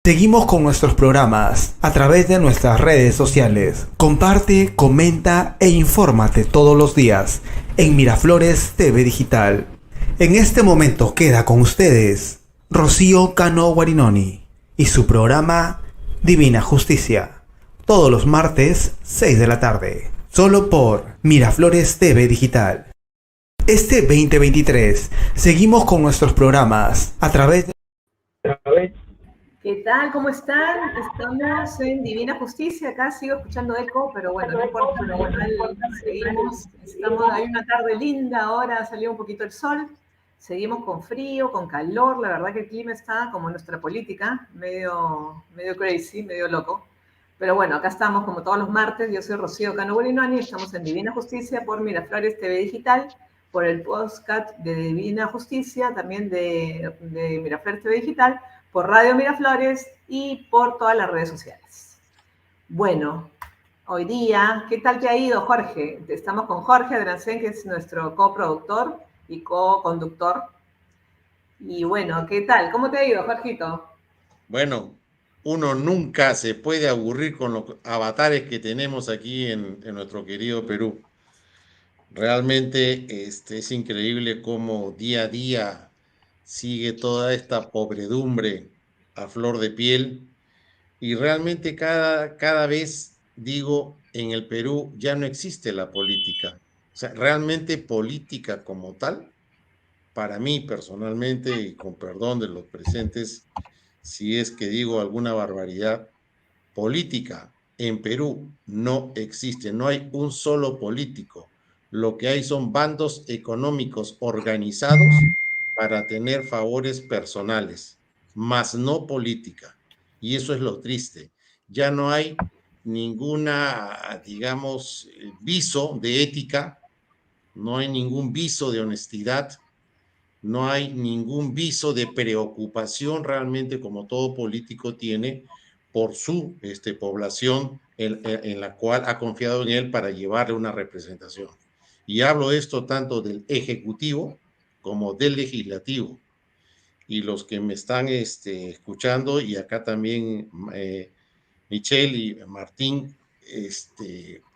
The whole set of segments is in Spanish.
Seguimos con nuestros programas a través de nuestras redes sociales. Comparte, comenta e infórmate todos los días en Miraflores TV Digital. En este momento queda con ustedes Rocío Cano Guarinoni y su programa Divina Justicia. Todos los martes, 6 de la tarde. Solo por Miraflores TV Digital. Este 2023 seguimos con nuestros programas a través de... ¿Qué tal? ¿Cómo están? Estamos en Divina Justicia. Acá sigo escuchando eco, pero bueno, no importa. Pero bueno, seguimos. Hay una tarde linda ahora, salió un poquito el sol. Seguimos con frío, con calor. La verdad que el clima está como nuestra política, medio crazy, medio loco. Pero bueno, acá estamos como todos los martes. Yo soy Rocío Cano Guarinoni. Estamos en Divina Justicia por Miraflores TV Digital, por el podcast de Divina Justicia, también de Miraflores TV Digital, por Radio Miraflores y por todas las redes sociales. Bueno, hoy día, ¿qué tal te ha ido, Jorge? Estamos con Jorge Adrancén, que es nuestro coproductor y co-conductor. Y bueno, ¿qué tal? ¿Cómo te ha ido, Jorgito? Bueno, uno nunca se puede aburrir con los avatares que tenemos aquí en nuestro querido Perú. Realmente es increíble cómo día a día sigue toda esta pobredumbre a flor de piel, y realmente cada vez, digo, en el Perú ya no existe la política. O sea, realmente política como tal, para mí personalmente, y con perdón de los presentes, si es que digo alguna barbaridad, política en Perú no existe, no hay un solo político. Lo que hay son bandos económicos organizados para tener favores personales, más no política. Y eso es lo triste. Ya no hay ninguna, digamos, viso de ética, no hay ningún viso de honestidad, no hay ningún viso de preocupación realmente, como todo político tiene, por su población en la cual ha confiado en él para llevarle una representación. Y hablo esto tanto del Ejecutivo como del Legislativo. Y los que me están escuchando, y acá también Michelle y Martín,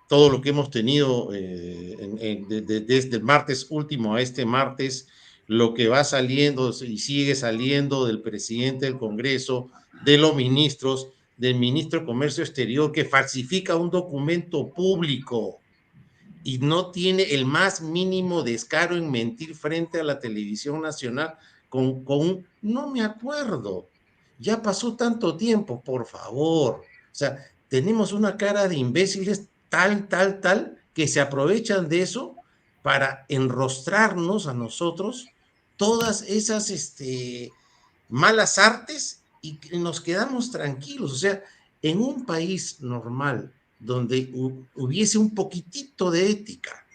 todo lo que hemos tenido desde el martes último a este martes, lo que va saliendo y sigue saliendo del presidente del Congreso, de los ministros, del ministro de Comercio Exterior, que falsifica un documento público y no tiene el más mínimo descaro en mentir frente a la televisión nacional con no me acuerdo, ya pasó tanto tiempo, por favor. O sea, tenemos una cara de imbéciles tal, que se aprovechan de eso para enrostrarnos a nosotros todas esas malas artes, y nos quedamos tranquilos. O sea, en un país normal, donde hubiese un poquitito de ética,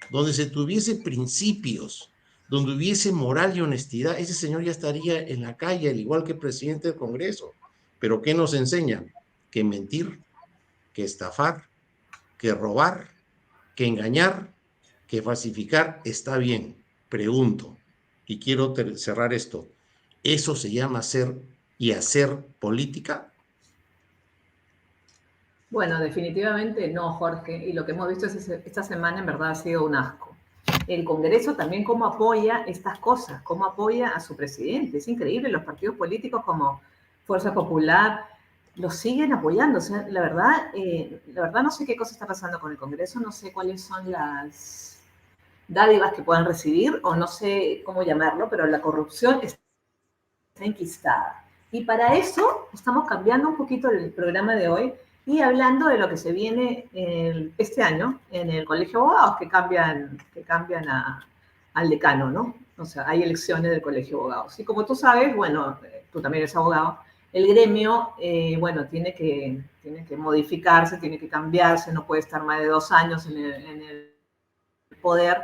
donde se tuviese principios, donde hubiese moral y honestidad, ese señor ya estaría en la calle, al igual que el presidente del Congreso. Pero ¿qué nos enseñan? Que mentir, que estafar, que robar, que engañar, que falsificar está bien. Pregunto, y quiero cerrar esto, ¿eso se llama hacer y hacer política? Bueno, definitivamente no, Jorge. Y lo que hemos visto esta semana en verdad ha sido un asco. El Congreso también cómo apoya estas cosas, cómo apoya a su presidente. Es increíble, los partidos políticos como Fuerza Popular los siguen apoyando. O sea, la verdad no sé qué cosa está pasando con el Congreso, no sé cuáles son las dádivas que puedan recibir, o no sé cómo llamarlo, pero la corrupción está enquistada. Y para eso estamos cambiando un poquito el programa de hoy y hablando de lo que se viene este año en el Colegio de Abogados, que cambian al decano, ¿no? O sea, hay elecciones del Colegio de Abogados. Y como tú sabes, bueno, tú también eres abogado, el gremio, bueno, tiene que modificarse, tiene que cambiarse, no puede estar más de 2 años en el poder.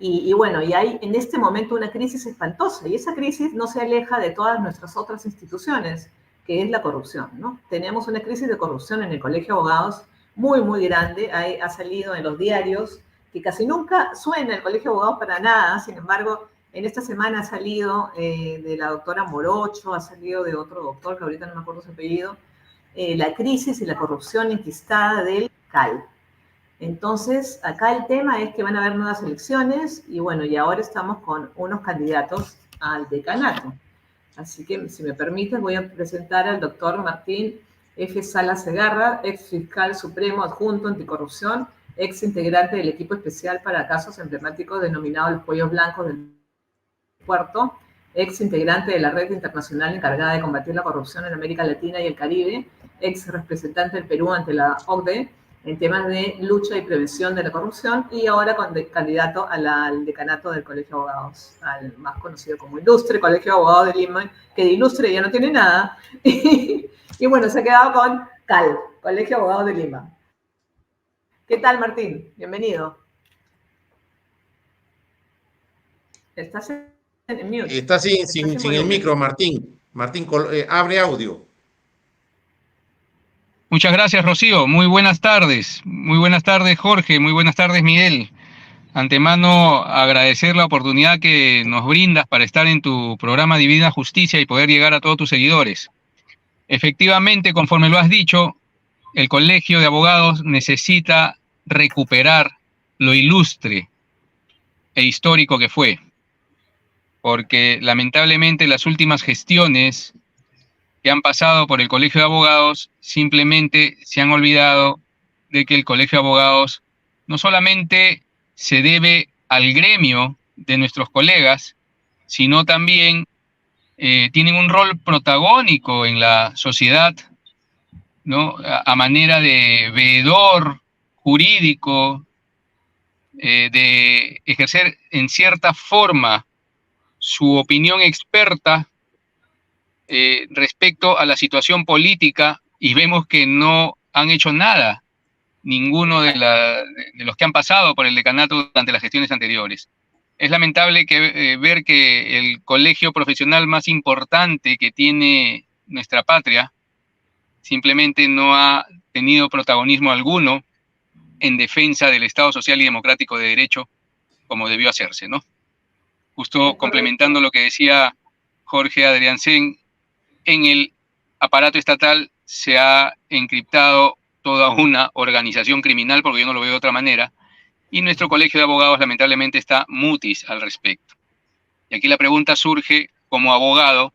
Y bueno, y hay en este momento una crisis espantosa, y esa crisis no se aleja de todas nuestras otras instituciones, que es la corrupción, ¿no? Tenemos una crisis de corrupción en el Colegio de Abogados muy grande, ha salido en los diarios, que casi nunca suena el Colegio de Abogados para nada, sin embargo, En esta semana ha salido de la doctora Morocho, ha salido de otro doctor, que ahorita no me acuerdo su apellido, la crisis y la corrupción enquistada del CAL. Entonces, acá el tema es que van a haber nuevas elecciones y bueno, y ahora estamos con unos candidatos al decanato. Así que, si me permites, voy a presentar al doctor Martín F. Salas Segarra, ex fiscal supremo adjunto anticorrupción, ex integrante del equipo especial para casos emblemáticos denominado los Cuellos Blancos del Puerto, ex integrante de la red internacional encargada de combatir la corrupción en América Latina y el Caribe, ex representante del Perú ante la OCDE en temas de lucha y prevención de la corrupción, y ahora candidato al decanato del Colegio de Abogados, al más conocido como Ilustre Colegio de Abogados de Lima, que de Ilustre ya no tiene nada, y bueno, se ha quedado con CAL, Colegio de Abogados de Lima. ¿Qué tal, Martín? Bienvenido. Estás en mute. Está sin el micro, Martín. Martín, abre audio. Muchas gracias, Rocío. Muy buenas tardes. Muy buenas tardes, Jorge. Muy buenas tardes, Miguel. Antemano, agradecer la oportunidad que nos brindas para estar en tu programa Divina Justicia y poder llegar a todos tus seguidores. Efectivamente, conforme lo has dicho, el Colegio de Abogados necesita recuperar lo ilustre e histórico que fue, porque lamentablemente las últimas gestiones que han pasado por el Colegio de Abogados simplemente se han olvidado de que el Colegio de Abogados no solamente se debe al gremio de nuestros colegas, sino también tienen un rol protagónico en la sociedad, ¿no? A manera de veedor jurídico, de ejercer en cierta forma su opinión experta respecto a la situación política, y vemos que no han hecho nada ninguno de los que han pasado por el decanato durante las gestiones anteriores. Es lamentable ver que el colegio profesional más importante que tiene nuestra patria simplemente no ha tenido protagonismo alguno en defensa del Estado social y democrático de derecho como debió hacerse, ¿no? Justo complementando lo que decía Jorge Adriansen, en el aparato estatal se ha encriptado toda una organización criminal, porque yo no lo veo de otra manera, y nuestro Colegio de Abogados lamentablemente está mutis al respecto. Y aquí la pregunta surge como abogado,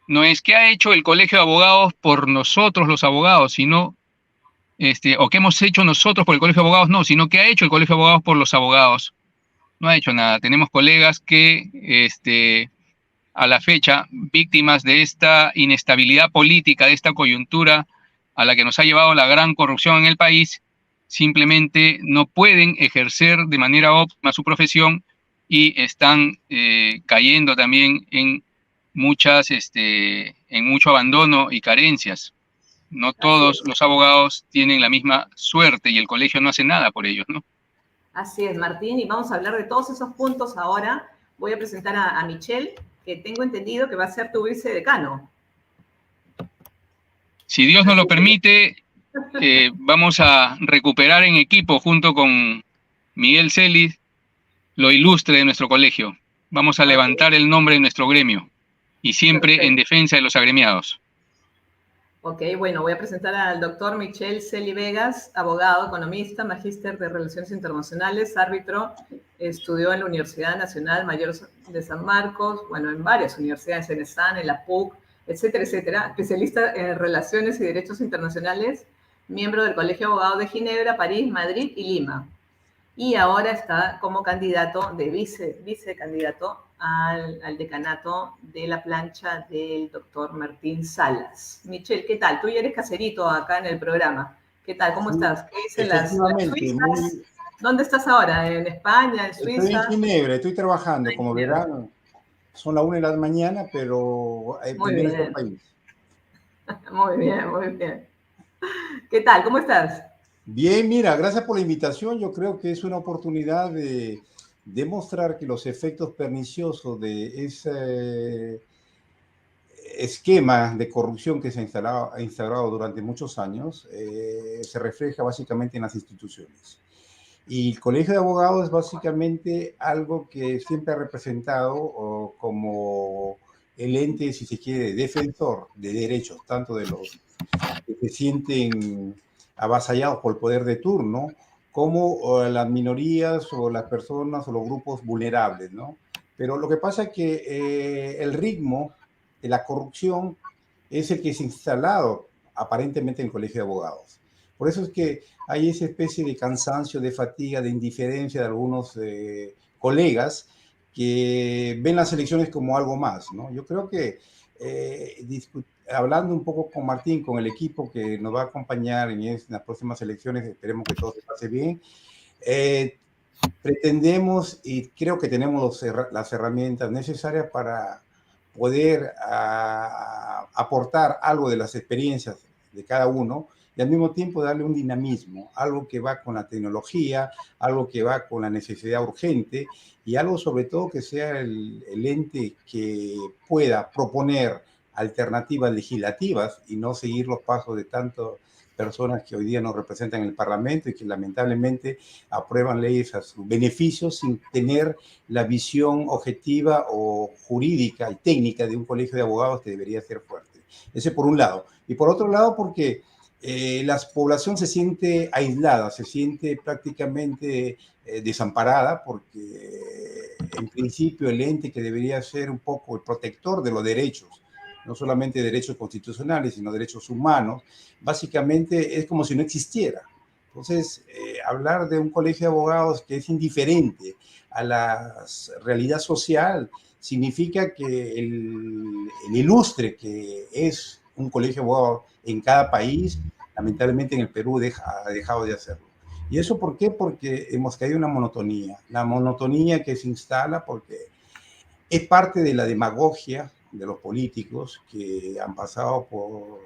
no es qué ha hecho el Colegio de Abogados por nosotros los abogados, sino, o qué hemos hecho nosotros por el Colegio de Abogados, no, sino qué ha hecho el Colegio de Abogados por los abogados. No ha hecho nada. Tenemos colegas que, a la fecha, víctimas de esta inestabilidad política, de esta coyuntura a la que nos ha llevado la gran corrupción en el país, simplemente no pueden ejercer de manera óptima su profesión y están cayendo también en mucho abandono y carencias. No todos los abogados tienen la misma suerte y el colegio no hace nada por ellos, ¿no? Así es, Martín, y vamos a hablar de todos esos puntos ahora. Voy a presentar a Michelle, que tengo entendido que va a ser tu vicedecano. Si Dios nos lo permite, vamos a recuperar en equipo, junto con Miguel Celis, lo ilustre de nuestro colegio. Vamos a levantar el nombre de nuestro gremio, y siempre en defensa de los agremiados. Ok, bueno, voy a presentar al doctor Michel Celi Vegas, abogado, economista, magíster de Relaciones Internacionales, árbitro, estudió en la Universidad Nacional Mayor de San Marcos, bueno, en varias universidades, en ESAN, en la PUC, etcétera, etcétera, especialista en Relaciones y Derechos Internacionales, miembro del Colegio de Abogados de Ginebra, París, Madrid y Lima. Y ahora está como candidato, vicecandidato al decanato de la plancha del doctor Martín Salas. Michelle, ¿qué tal? Tú ya eres caserito acá en el programa. ¿Qué tal? ¿Cómo estás? ¿Qué dicen las suizas? ¿Dónde estás ahora? ¿En España? ¿En Suiza? Estoy en Ginebra, estoy trabajando, como verán. Son las 1 de la mañana, pero primero está el país. Muy bien, muy bien. ¿Qué tal? ¿Cómo estás? Bien, mira, gracias por la invitación. Yo creo que es una oportunidad de demostrar que los efectos perniciosos de ese esquema de corrupción que se ha instaurado durante muchos años se refleja básicamente en las instituciones. Y el Colegio de Abogados es básicamente algo que siempre ha representado como el ente, si se quiere, defensor de derechos, tanto de los que se sienten avasallados por el poder de turno, como las minorías o las personas o los grupos vulnerables, ¿no? Pero lo que pasa es que el ritmo de la corrupción es el que se ha instalado aparentemente en el Colegio de Abogados. Por eso es que hay esa especie de cansancio, de fatiga, de indiferencia de algunos colegas que ven las elecciones como algo más, ¿no? Yo creo que hablando un poco con Martín, con el equipo que nos va a acompañar en las próximas elecciones, esperemos que todo se pase bien. Pretendemos y creo que tenemos las herramientas necesarias para poder aportar algo de las experiencias de cada uno y al mismo tiempo darle un dinamismo, algo que va con la tecnología, algo que va con la necesidad urgente y algo sobre todo que sea el ente que pueda proponer alternativas legislativas y no seguir los pasos de tantas personas que hoy día nos representan en el Parlamento y que lamentablemente aprueban leyes a su beneficio sin tener la visión objetiva o jurídica y técnica de un colegio de abogados que debería ser fuerte. Ese por un lado. Y por otro lado, porque la población se siente aislada, se siente prácticamente desamparada, porque en principio el ente que debería ser un poco el protector de los derechos, no solamente derechos constitucionales, sino derechos humanos, básicamente es como si no existiera. Entonces, hablar de un colegio de abogados que es indiferente a la realidad social significa que el ilustre que es un colegio de abogados en cada país, lamentablemente en el Perú ha dejado de hacerlo. ¿Y eso por qué? Porque hemos caído en una monotonía. La monotonía que se instala porque es parte de la demagogia de los políticos que han pasado por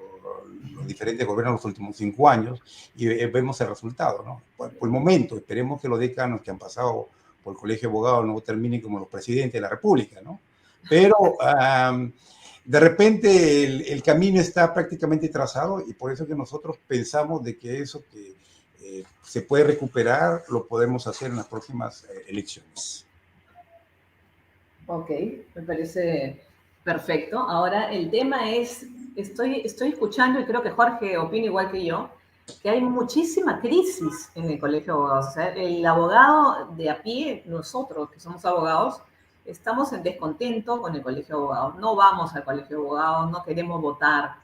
los diferentes gobiernos los últimos 5 años y vemos el resultado, ¿no? Por el momento, esperemos que los decanos que han pasado por el Colegio de Abogados no terminen como los presidentes de la República, ¿no? Pero de repente el camino está prácticamente trazado y por eso que nosotros pensamos de que eso que se puede recuperar lo podemos hacer en las próximas elecciones. Ok, me parece perfecto. Ahora el tema es, estoy escuchando y creo que Jorge opina igual que yo, que hay muchísima crisis en el Colegio de Abogados. O sea, el abogado de a pie, nosotros que somos abogados, estamos en descontento con el Colegio de Abogados. No vamos al Colegio de Abogados, no queremos votar,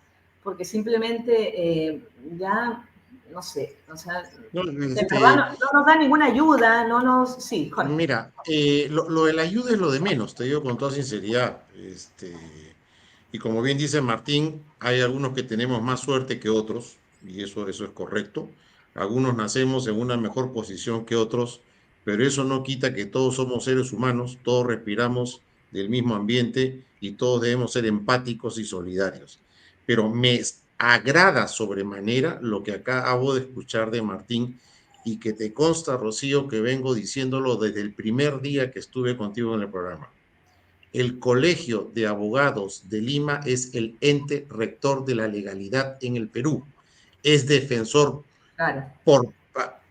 porque simplemente ya, no sé, o sea, No, de verdad no nos da ninguna ayuda, no nos... Sí, Jorge. mira, lo de la ayuda es lo de menos, te digo con toda sinceridad. Y como bien dice Martín, hay algunos que tenemos más suerte que otros, y eso es correcto. Algunos nacemos en una mejor posición que otros, pero eso no quita que todos somos seres humanos, todos respiramos del mismo ambiente y todos debemos ser empáticos y solidarios. Pero me agrada sobremanera lo que acabo de escuchar de Martín y que te consta, Rocío, que vengo diciéndolo desde el primer día que estuve contigo en el programa. El Colegio de Abogados de Lima es el ente rector de la legalidad en el Perú. Es defensor Claro.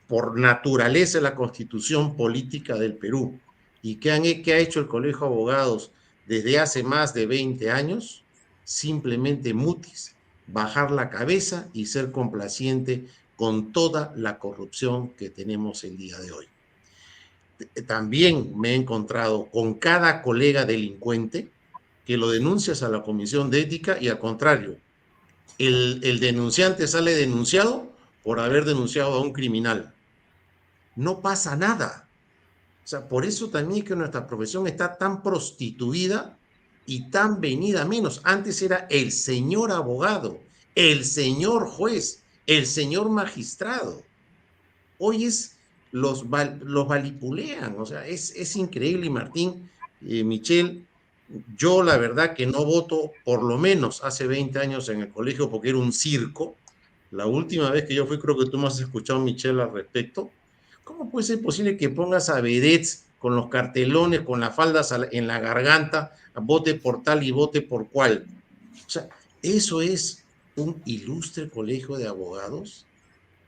por naturaleza de la constitución política del Perú. ¿Y qué ha hecho el Colegio de Abogados desde hace más de 20 años? Simplemente mutis, bajar la cabeza y ser complaciente con toda la corrupción que tenemos el día de hoy. También me he encontrado con cada colega delincuente que lo denuncias a la Comisión de Ética y al contrario, el denunciante sale denunciado por haber denunciado a un criminal. No pasa nada. O sea, por eso también es que nuestra profesión está tan prostituida y tan venida menos. Antes era el señor abogado, el señor juez, el señor magistrado. Hoy es los valipulean, o sea, es increíble. Y Martín, Michelle, yo la verdad que no voto, por lo menos hace 20 años en el colegio, porque era un circo. La última vez que yo fui, creo que tú me has escuchado, Michelle, al respecto. ¿Cómo puede ser posible que pongas a vedettes con los cartelones, con las faldas en la garganta, vote por tal y vote por cual? O sea, ¿eso es un ilustre colegio de abogados?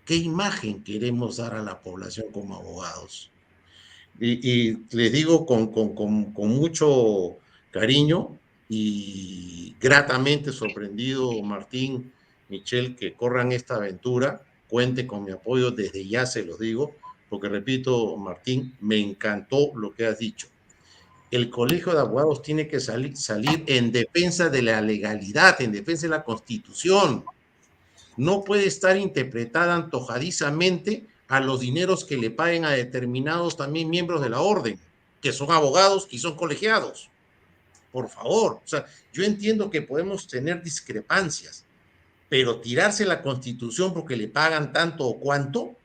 ¿Qué imagen queremos dar a la población como abogados? Y les digo con mucho cariño y gratamente sorprendido, Martín, Michelle, que corran esta aventura. Cuente con mi apoyo desde ya, se los digo, porque repito, Martín, me encantó lo que has dicho. El Colegio de Abogados tiene que salir en defensa de la legalidad, en defensa de la Constitución. No puede estar interpretada antojadizamente a los dineros que le paguen a determinados también miembros de la orden, que son abogados y son colegiados. Por favor, o sea, yo entiendo que podemos tener discrepancias, pero tirarse la Constitución porque le pagan tanto o cuanto,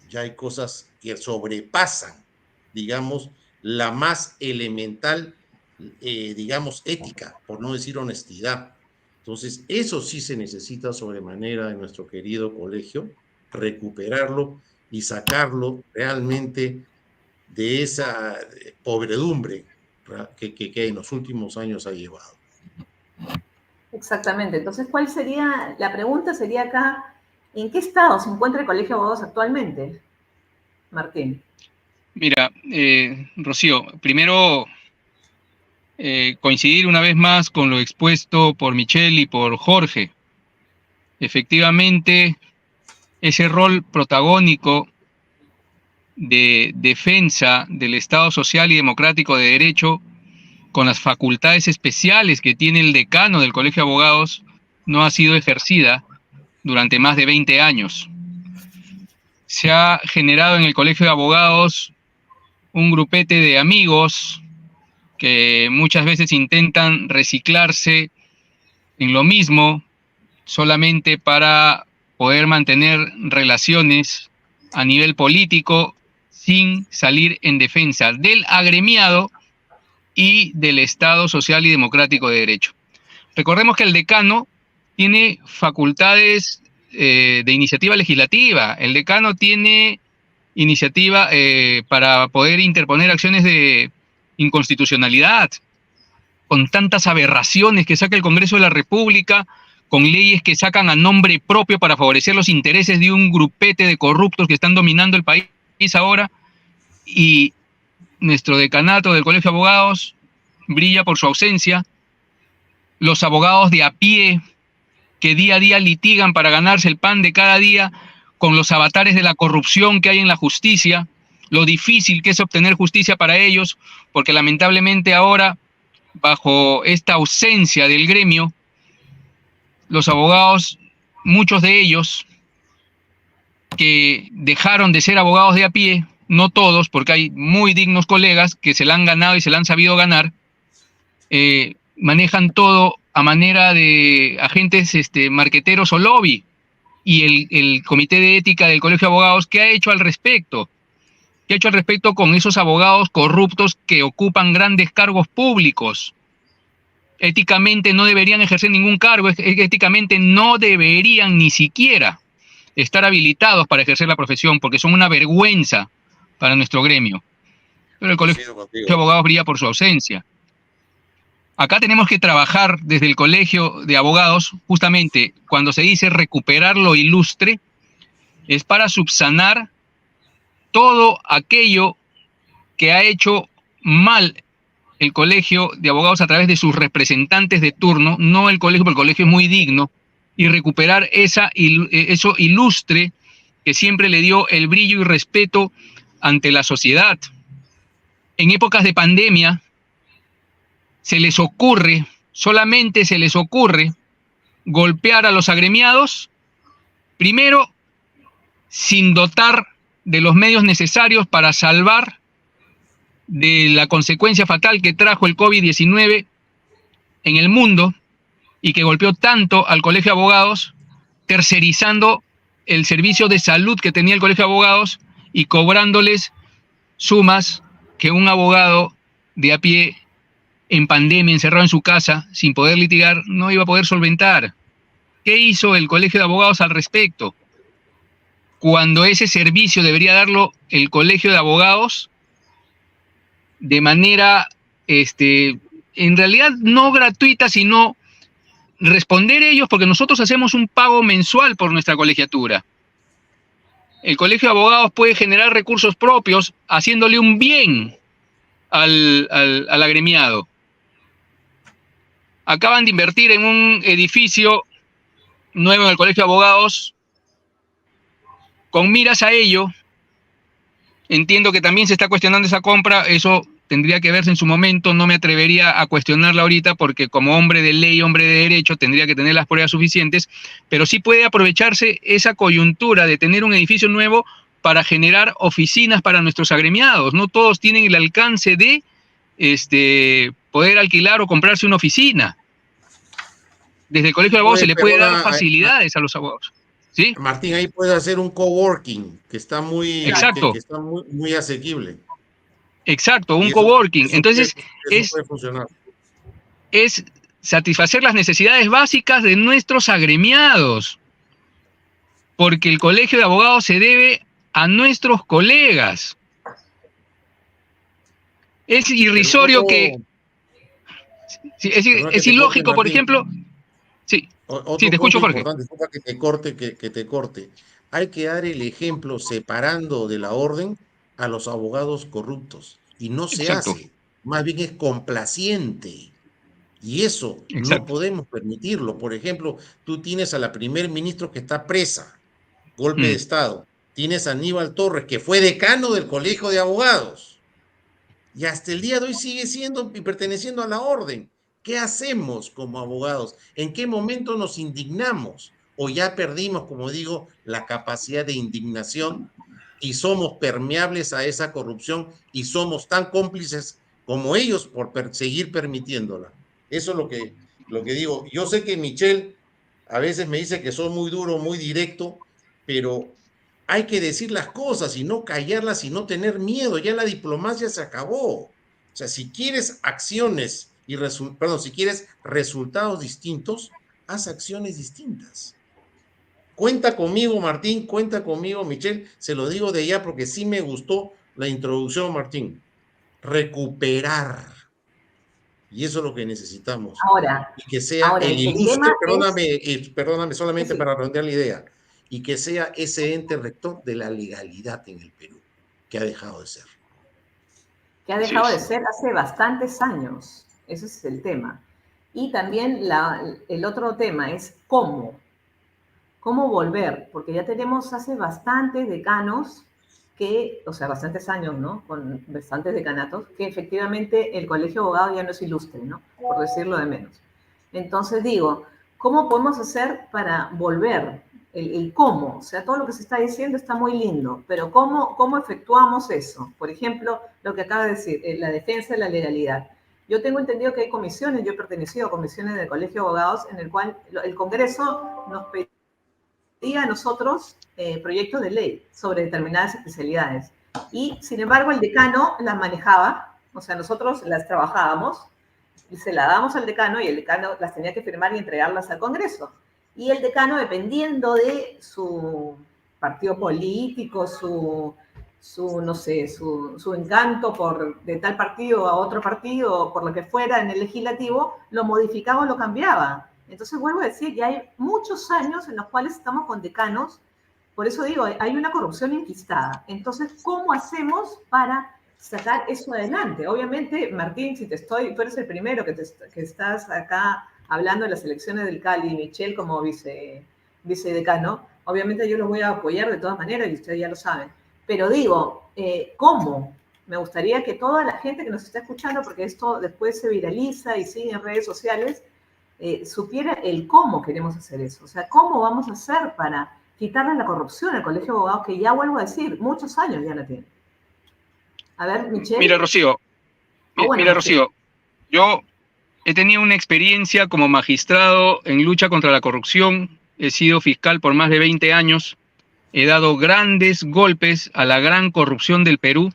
ya hay cosas que sobrepasan, digamos, la más elemental, digamos, ética, por no decir honestidad. Entonces, eso sí se necesita sobremanera en nuestro querido colegio, recuperarlo y sacarlo realmente de esa pobredumbre que en los últimos años ha llevado. Exactamente. Entonces, ¿cuál sería, la pregunta sería acá, ¿en qué estado se encuentra el Colegio de Abogados actualmente, Martín? Mira, Rocío, primero coincidir una vez más con lo expuesto por Michelle y por Jorge. Efectivamente, ese rol protagónico de defensa del Estado social y democrático de derecho, con las facultades especiales que tiene el decano del Colegio de Abogados, no ha sido ejercida durante más de 20 años. Se ha generado en el Colegio de Abogados un grupete de amigos que muchas veces intentan reciclarse en lo mismo solamente para poder mantener relaciones a nivel político sin salir en defensa del agremiado y del Estado social y democrático de derecho. Recordemos que el decano tiene facultades de iniciativa legislativa. El decano tiene iniciativa para poder interponer acciones de inconstitucionalidad, con tantas aberraciones que saca el Congreso de la República, con leyes que sacan a nombre propio para favorecer los intereses de un grupete de corruptos que están dominando el país ahora, y nuestro decanato del Colegio de Abogados brilla por su ausencia. Los abogados de a pie que día a día litigan para ganarse el pan de cada día con los avatares de la corrupción que hay en la justicia, lo difícil que es obtener justicia para ellos, porque lamentablemente ahora, bajo esta ausencia del gremio, los abogados, muchos de ellos que dejaron de ser abogados de a pie, no todos, porque hay muy dignos colegas que se la han ganado y se la han sabido ganar, manejan todo a manera de agentes marqueteros o lobby. Y el Comité de Ética del Colegio de Abogados, ¿qué ha hecho al respecto? ¿Qué ha hecho al respecto con esos abogados corruptos que ocupan grandes cargos públicos? Éticamente no deberían ejercer ningún cargo, éticamente no deberían ni siquiera estar habilitados para ejercer la profesión, porque son una vergüenza para nuestro gremio. Pero el Colegio de Abogados brilla por su ausencia. Acá tenemos que trabajar desde el Colegio de Abogados, justamente cuando se dice recuperar lo ilustre, es para subsanar todo aquello que ha hecho mal el Colegio de Abogados a través de sus representantes de turno, no el colegio, porque el colegio es muy digno, y recuperar eso ilustre que siempre le dio el brillo y respeto ante la sociedad. En épocas de pandemia, solamente se les ocurre golpear a los agremiados, primero, sin dotar de los medios necesarios para salvar de la consecuencia fatal que trajo el COVID-19 en el mundo y que golpeó tanto al Colegio de Abogados, tercerizando el servicio de salud que tenía el Colegio de Abogados y cobrándoles sumas que un abogado de a pie en pandemia, encerrado en su casa, sin poder litigar, no iba a poder solventar. ¿Qué hizo el Colegio de Abogados al respecto? Cuando ese servicio debería darlo el Colegio de Abogados de manera, en realidad no gratuita, sino responder ellos, porque nosotros hacemos un pago mensual por nuestra colegiatura. el Colegio de Abogados puede generar recursos propios haciéndole un bien al agremiado. Acaban de invertir en un edificio nuevo en el Colegio de Abogados. Con miras a ello, entiendo que también se está cuestionando esa compra. Eso tendría que verse en su momento. No me atrevería a cuestionarla ahorita porque como hombre de ley, hombre de derecho, tendría que tener las pruebas suficientes. Pero sí puede aprovecharse esa coyuntura de tener un edificio nuevo para generar oficinas para nuestros agremiados. No todos tienen el alcance de poder alquilar o comprarse una oficina. Desde el Colegio de Abogados se le puede dar facilidades a los abogados. ¿Sí? Martín, ahí puede hacer un coworking que está muy, exacto. Que está muy asequible. Exacto, un coworking. Entonces, puede funcionar. Es satisfacer las necesidades básicas de nuestros agremiados. Porque el Colegio de Abogados se debe a nuestros colegas. Es irrisorio que... Es ilógico, por ejemplo... Sí, te escucho, Jorge. Disculpa que te corte. Hay que dar el ejemplo separando de la orden a los abogados corruptos. Y no se hace. Más bien es complaciente. Y eso no podemos permitirlo. Por ejemplo, tú tienes a la primer ministro que está presa, golpe de Estado. Tienes a Aníbal Torres, que fue decano del Colegio de Abogados. Y hasta el día de hoy sigue siendo y perteneciendo a la orden. ¿Qué hacemos como abogados? ¿En qué momento nos indignamos? ¿O ya perdimos, como digo, la capacidad de indignación y somos permeables a esa corrupción y somos tan cómplices como ellos por seguir permitiéndola? Eso es lo que digo. Yo sé que Michelle a veces me dice que soy muy duro, muy directo, pero hay que decir las cosas y no callarlas y no tener miedo. Ya la diplomacia se acabó. O sea, si quieres acciones si quieres resultados distintos, haz acciones distintas. Cuenta conmigo, Martín, cuenta conmigo, Michelle, se lo digo de ya porque sí me gustó la introducción, Martín. Recuperar. Y eso es lo que necesitamos. Ahora, y que sea el ilustre, perdóname solamente para redondear la idea, y que sea ese ente rector de la legalidad en el Perú, que ha dejado de ser. Que ha dejado de ser hace bastantes años. Ese es el tema. Y también el otro tema es cómo volver, porque ya tenemos hace bastantes decanos bastantes años, ¿no? Con bastantes decanatos, que efectivamente el Colegio de Abogados ya no es ilustre, ¿no? Por decirlo de menos. Entonces digo, ¿cómo podemos hacer para volver? El cómo, o sea, todo lo que se está diciendo está muy lindo, pero ¿cómo efectuamos eso? Por ejemplo, lo que acaba de decir, la defensa de la legalidad. Yo tengo entendido que hay comisiones, yo he pertenecido a comisiones del Colegio de Abogados, en el cual el Congreso nos pedía a nosotros proyectos de ley sobre determinadas especialidades. Y, sin embargo, el decano las manejaba, o sea, nosotros las trabajábamos, y se las dábamos al decano, y el decano las tenía que firmar y entregarlas al Congreso. Y el decano, dependiendo de su partido político, su encanto de tal partido a otro partido, o por lo que fuera en el legislativo, lo modificaba o lo cambiaba. Entonces, vuelvo a decir que hay muchos años en los cuales estamos con decanos, por eso digo, hay una corrupción enquistada. Entonces, ¿cómo hacemos para sacar eso adelante? Obviamente, Martín, tú eres el primero que estás acá hablando de las elecciones del Cali, y Michelle como vicedecano, obviamente yo los voy a apoyar de todas maneras, y ustedes ya lo saben. Pero digo, ¿cómo? Me gustaría que toda la gente que nos está escuchando, porque esto después se viraliza y sigue en redes sociales, supiera el cómo queremos hacer eso. O sea, ¿cómo vamos a hacer para quitarle la corrupción al Colegio de Abogados, que ya vuelvo a decir, muchos años ya la tiene? A ver, Michelle. Mira, Rocío, yo he tenido una experiencia como magistrado en lucha contra la corrupción, he sido fiscal por más de 20 años, he dado grandes golpes a la gran corrupción del Perú,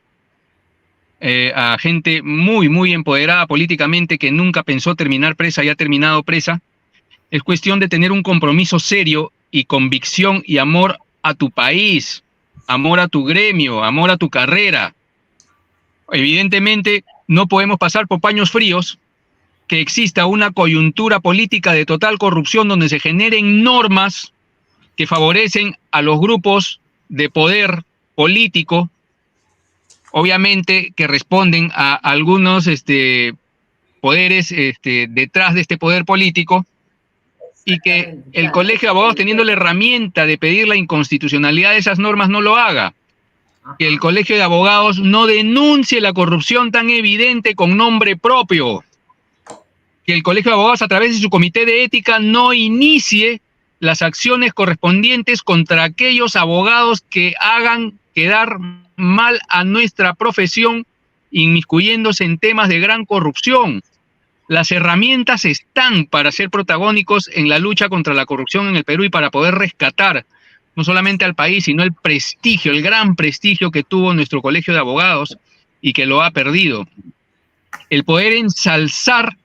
a gente muy, muy empoderada políticamente que nunca pensó terminar presa y ha terminado presa. Es cuestión de tener un compromiso serio y convicción y amor a tu país, amor a tu gremio, amor a tu carrera. Evidentemente, no podemos pasar por paños fríos que exista una coyuntura política de total corrupción donde se generen normas que favorecen a los grupos de poder político, obviamente que responden a algunos poderes detrás de este poder político, y que el Colegio de Abogados, teniendo la herramienta de pedir la inconstitucionalidad de esas normas, no lo haga. Que el Colegio de Abogados no denuncie la corrupción tan evidente con nombre propio. Que el Colegio de Abogados, a través de su comité de ética, no inicie las acciones correspondientes contra aquellos abogados que hagan quedar mal a nuestra profesión, inmiscuyéndose en temas de gran corrupción. Las herramientas están para ser protagónicos en la lucha contra la corrupción en el Perú y para poder rescatar no solamente al país, sino el prestigio, el gran prestigio que tuvo nuestro Colegio de Abogados y que lo ha perdido. El poder ensalzar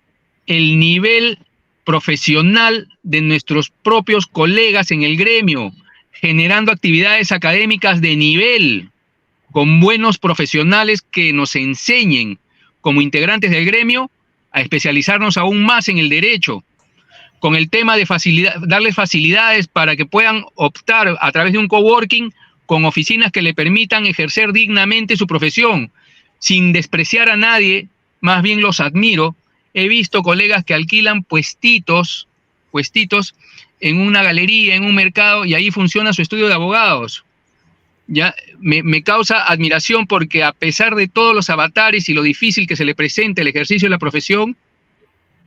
el nivel profesional de nuestros propios colegas en el gremio, generando actividades académicas de nivel, con buenos profesionales que nos enseñen como integrantes del gremio a especializarnos aún más en el derecho, con el tema de darles facilidades para que puedan optar a través de un coworking con oficinas que le permitan ejercer dignamente su profesión, sin despreciar a nadie, más bien los admiro. He visto colegas que alquilan puestitos en una galería, en un mercado, y ahí funciona su estudio de abogados. Ya me causa admiración porque, a pesar de todos los avatares y lo difícil que se le presenta el ejercicio de la profesión,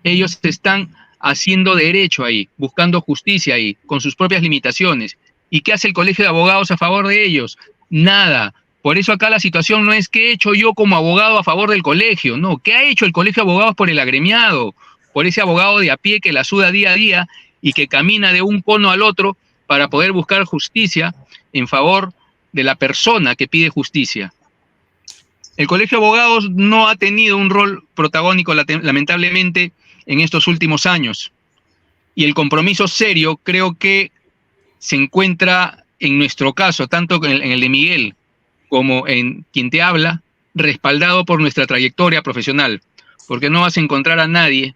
ellos están haciendo derecho ahí, buscando justicia ahí, con sus propias limitaciones. ¿Y qué hace el Colegio de Abogados a favor de ellos? Nada. Por eso acá la situación no es qué he hecho yo como abogado a favor del colegio, no, ¿qué ha hecho el Colegio de Abogados por el agremiado? Por ese abogado de a pie que la suda día a día y que camina de un cono al otro para poder buscar justicia en favor de la persona que pide justicia. El Colegio de Abogados no ha tenido un rol protagónico, lamentablemente, en estos últimos años. Y el compromiso serio creo que se encuentra en nuestro caso, tanto en el de Miguel como en quien te habla, respaldado por nuestra trayectoria profesional, porque no vas a encontrar a nadie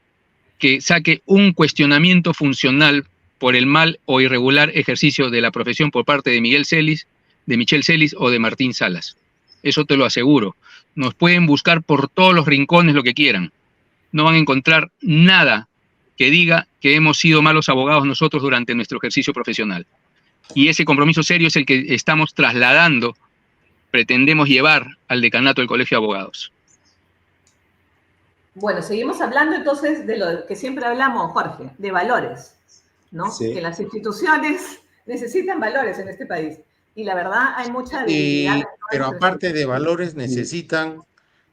que saque un cuestionamiento funcional por el mal o irregular ejercicio de la profesión por parte de Miguel Celis, de Michel Celis o de Martín Salas. Eso te lo aseguro. Nos pueden buscar por todos los rincones lo que quieran. No van a encontrar nada que diga que hemos sido malos abogados nosotros durante nuestro ejercicio profesional. Y ese compromiso serio es el que estamos trasladando, pretendemos llevar al decanato del Colegio de Abogados. Bueno, seguimos hablando entonces de lo que siempre hablamos, Jorge, de valores, ¿no? Sí. Que las instituciones necesitan valores en este país. Y la verdad hay mucha debilidad. Pero aparte de valores, necesitan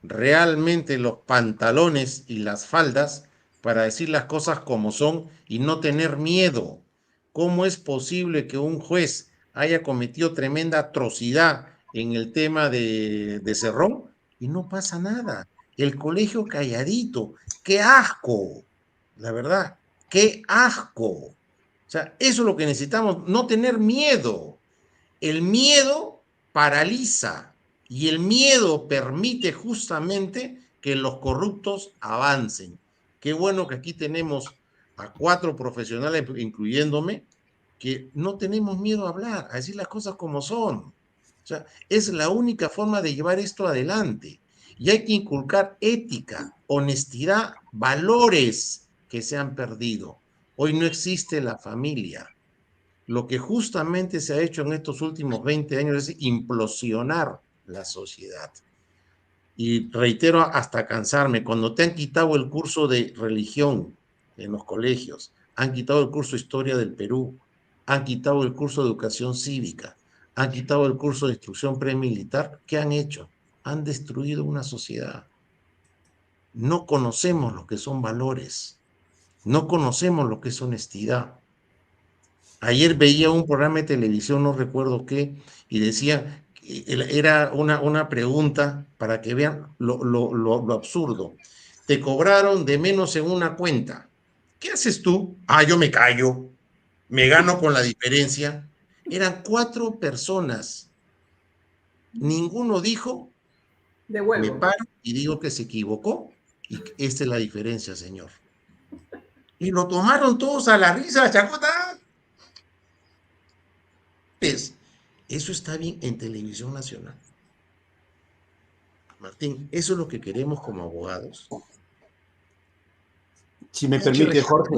realmente los pantalones y las faldas para decir las cosas como son y no tener miedo. ¿Cómo es posible que un juez haya cometido tremenda atrocidad en el tema de Cerrón y no pasa nada? El colegio calladito. ¡Qué asco! La verdad, ¡qué asco! O sea, eso es lo que necesitamos, no tener miedo. El miedo paraliza y el miedo permite justamente que los corruptos avancen. Qué bueno que aquí tenemos a 4 profesionales, incluyéndome, que no tenemos miedo a hablar, a decir las cosas como son. O sea, es la única forma de llevar esto adelante. Y hay que inculcar ética, honestidad, valores que se han perdido. Hoy no existe la familia. Lo que justamente se ha hecho en estos últimos 20 años es implosionar la sociedad. Y reitero hasta cansarme, cuando te han quitado el curso de religión en los colegios, han quitado el curso de historia del Perú, han quitado el curso de educación cívica, han quitado el curso de instrucción premilitar, ¿qué han hecho? Han destruido una sociedad. No conocemos lo que son valores, no conocemos lo que es honestidad. Ayer veía un programa de televisión, no recuerdo qué, y decía, era una pregunta para que vean lo absurdo. Te cobraron de menos en una cuenta. ¿Qué haces tú? Ah, yo me callo, me gano con la diferencia. Eran 4 personas. Ninguno dijo, me paro y digo que se equivocó, y esta es la diferencia, señor. Y lo tomaron todos a la risa, chacota. Eso está bien en Televisión Nacional. Martín, eso es lo que queremos como abogados. Si me permite, Jorge.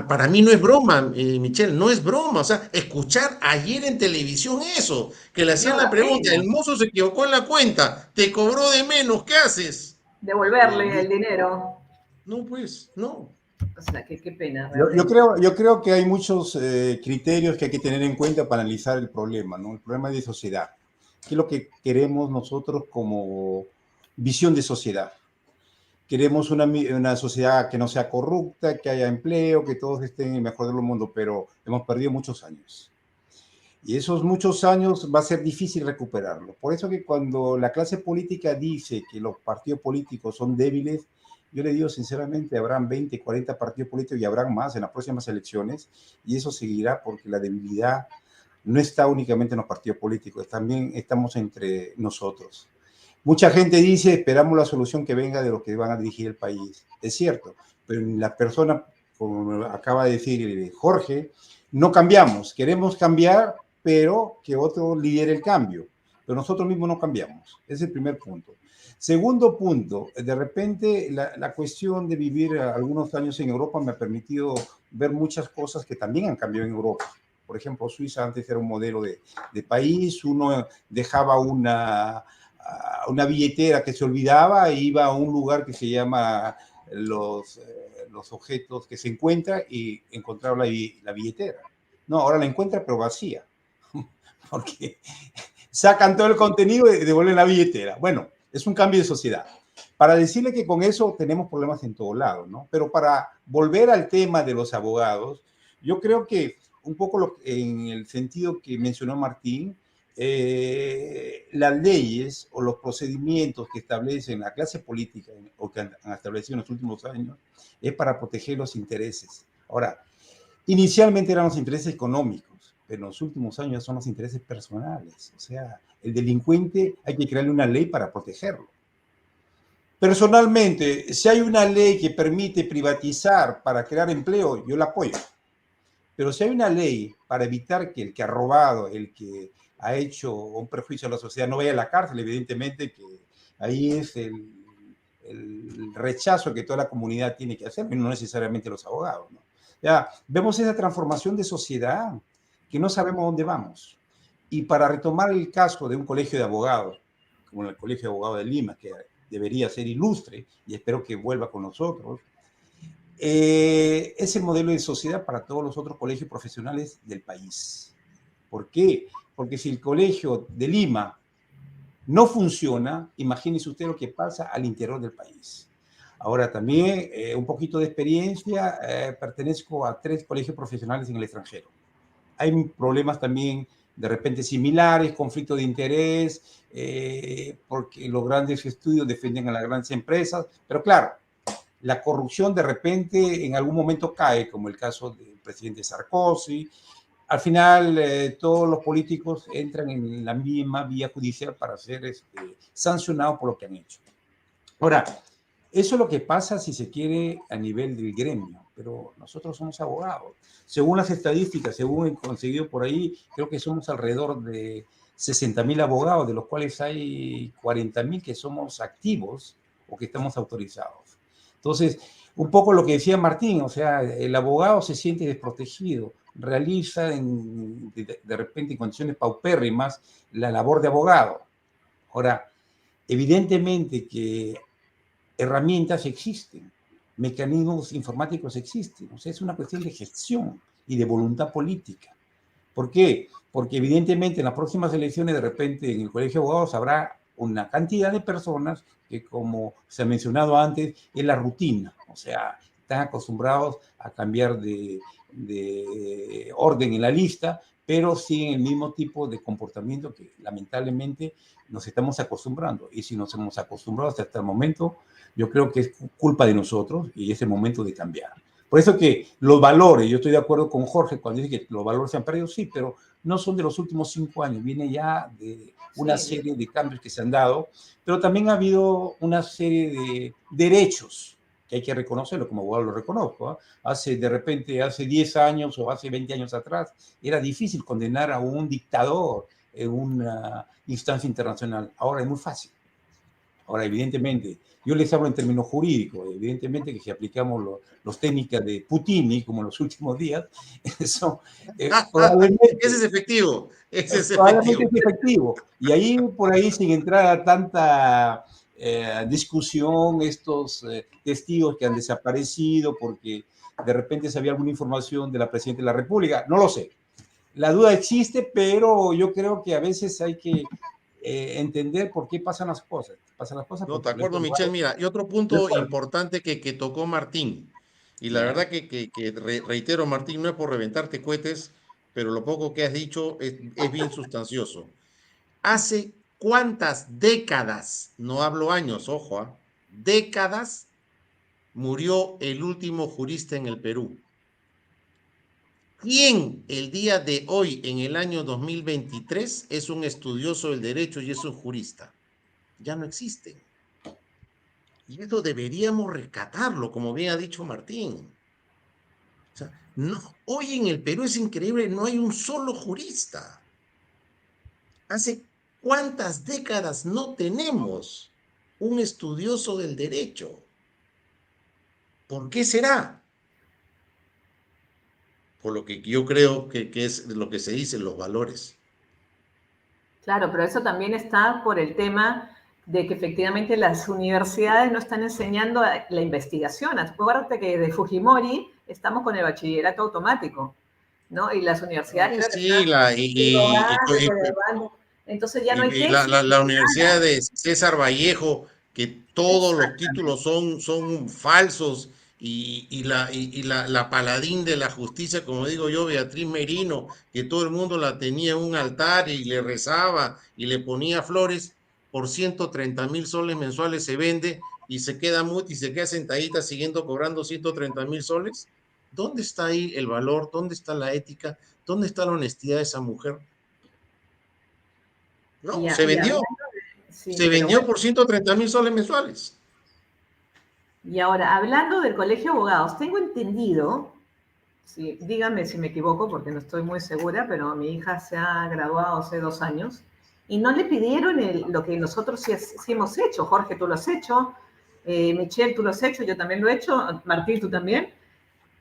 Para mí no es broma, Michelle, no es broma. O sea, escuchar ayer en televisión eso, que le hacían No, la da pregunta, pena el mozo se equivocó en la cuenta, te cobró de menos, ¿qué haces? devolverle el dinero. No, pues, no. O sea, qué pena Yo realmente. creo que hay muchos criterios que hay que tener en cuenta para analizar el problema, ¿no? El problema de sociedad. ¿Qué es lo que queremos nosotros como visión de sociedad? Queremos una sociedad que no sea corrupta, que haya empleo, que todos estén en el mejor del mundo, pero hemos perdido muchos años. Y esos muchos años va a ser difícil recuperarlo. Por eso que cuando la clase política dice que los partidos políticos son débiles, yo le digo sinceramente, habrán 20, 40 partidos políticos y habrán más en las próximas elecciones, y eso seguirá porque la debilidad no está únicamente en los partidos políticos, también estamos entre nosotros. Mucha gente dice, esperamos la solución que venga de los que van a dirigir el país. Es cierto, pero la persona, como acaba de decir Jorge, no cambiamos. Queremos cambiar, pero que otro lidere el cambio. Pero nosotros mismos no cambiamos. Ese es el primer punto. Segundo punto, de repente la cuestión de vivir algunos años en Europa me ha permitido ver muchas cosas que también han cambiado en Europa. Por ejemplo, Suiza antes era un modelo de país, uno dejaba una billetera que se olvidaba e iba a un lugar que se llama los objetos que se encuentra y encontraba la billetera. No, ahora la encuentra pero vacía, porque sacan todo el contenido y devuelven la billetera. Bueno, es un cambio de sociedad. Para decirle que con eso tenemos problemas en todo lado, ¿no? Pero para volver al tema de los abogados, yo creo que un poco en el sentido que mencionó Martín, las leyes o los procedimientos que establecen la clase política o que han establecido en los últimos años es para proteger los intereses. Ahora, inicialmente eran los intereses económicos, pero en los últimos años son los intereses personales. O sea, el delincuente hay que crearle una ley para protegerlo. Personalmente, si hay una ley que permite privatizar para crear empleo, yo la apoyo. Pero si hay una ley para evitar que el que ha robado, el que ha hecho un perjuicio a la sociedad no vaya a la cárcel, evidentemente que ahí es el rechazo que toda la comunidad tiene que hacer, no necesariamente los abogados, ¿no? Ya, vemos esa transformación de sociedad que no sabemos dónde vamos. Y para retomar el caso de un colegio de abogados, como el Colegio de Abogados de Lima, que debería ser ilustre y espero que vuelva con nosotros, es el modelo de sociedad para todos los otros colegios profesionales del país. ¿Por qué? Porque si el colegio de Lima no funciona, imagínese usted lo que pasa al interior del país. Ahora también, un poquito de experiencia, pertenezco a 3 colegios profesionales en el extranjero. Hay problemas también de repente similares, conflicto de interés, porque los grandes estudios defienden a las grandes empresas, pero claro, la corrupción de repente en algún momento cae, como el caso del presidente Sarkozy. Al final, todos los políticos entran en la misma vía judicial para ser sancionados por lo que han hecho. Ahora, eso es lo que pasa si se quiere a nivel del gremio, pero nosotros somos abogados. Según las estadísticas, según he conseguido por ahí, creo que somos alrededor de 60.000 abogados, de los cuales hay 40.000 que somos activos o que estamos autorizados. Entonces, un poco lo que decía Martín, o sea, el abogado se siente desprotegido, realiza de repente en condiciones paupérrimas la labor de abogado. Ahora, evidentemente que herramientas existen, mecanismos informáticos existen, o sea, es una cuestión de gestión y de voluntad política. ¿Por qué? Porque evidentemente en las próximas elecciones de repente en el Colegio de Abogados habrá una cantidad de personas que, como se ha mencionado antes, es la rutina, o sea, están acostumbrados a cambiar de orden en la lista, pero siguen el mismo tipo de comportamiento que lamentablemente nos estamos acostumbrando. Y si nos hemos acostumbrado hasta el momento, yo creo que es culpa de nosotros y es el momento de cambiar. Por eso que los valores, yo estoy de acuerdo con Jorge cuando dice que los valores se han perdido, sí, pero no son de los últimos 5 años, viene ya de una serie de cambios que se han dado, pero también ha habido una serie de derechos que hay que reconocerlo, como abogado lo reconozco. De repente, hace 10 años o hace 20 años atrás, era difícil condenar a un dictador, en una instancia internacional. Ahora es muy fácil. Ahora, evidentemente, yo les hablo en términos jurídicos, evidentemente que si aplicamos las técnicas de Putini, como en los últimos días, eso probablemente, ese es efectivo, probablemente es efectivo. Y ahí, por ahí, sin entrar a tanta discusión, estos testigos que han desaparecido porque de repente sabía alguna información de la Presidenta de la República, no lo sé. La duda existe, pero yo creo que a veces hay que entender por qué pasan las cosas. Pasan las cosas no, de acuerdo, Michelle. Mira, y otro punto importante que tocó Martín, y la verdad que reitero, Martín, no es por reventarte cohetes, pero lo poco que has dicho es bien sustancioso. ¿Hace cuántas décadas, no hablo años, ojo, décadas, murió el último jurista en el Perú? ¿Quién el día de hoy, en el año 2023, es un estudioso del derecho y es un jurista? Ya no existen. Y eso deberíamos rescatarlo, como bien ha dicho Martín. O sea, no, hoy en el Perú es increíble, no hay un solo jurista. ¿Hace cuántas décadas no tenemos un estudioso del derecho? ¿Por qué será? Por lo que yo creo que es lo que se dice, los valores. Claro, pero eso también está por el tema de que efectivamente las universidades no están enseñando la investigación. Acuérdate que de Fujimori estamos con el bachillerato automático, ¿no? Y las universidades... Sí, entonces ya no hay tesis. La Universidad de César Vallejo, que todos los títulos son falsos, y la paladín de la justicia, como digo yo, Beatriz Merino, que todo el mundo la tenía en un altar y le rezaba y le ponía flores, por 130,000 soles mensuales se vende y se queda sentadita siguiendo cobrando 130,000 soles. ¿Dónde está ahí el valor? ¿Dónde está la ética? ¿Dónde está la honestidad de esa mujer? No, se vendió. Se vendió por 130,000 soles mensuales. Y ahora, hablando del Colegio de Abogados, tengo entendido, sí, díganme si me equivoco porque no estoy muy segura, pero mi hija se ha graduado hace 2 años y no le pidieron lo que nosotros sí hemos hecho. Jorge, tú lo has hecho, Michelle, tú lo has hecho, yo también lo he hecho, Martín, tú también.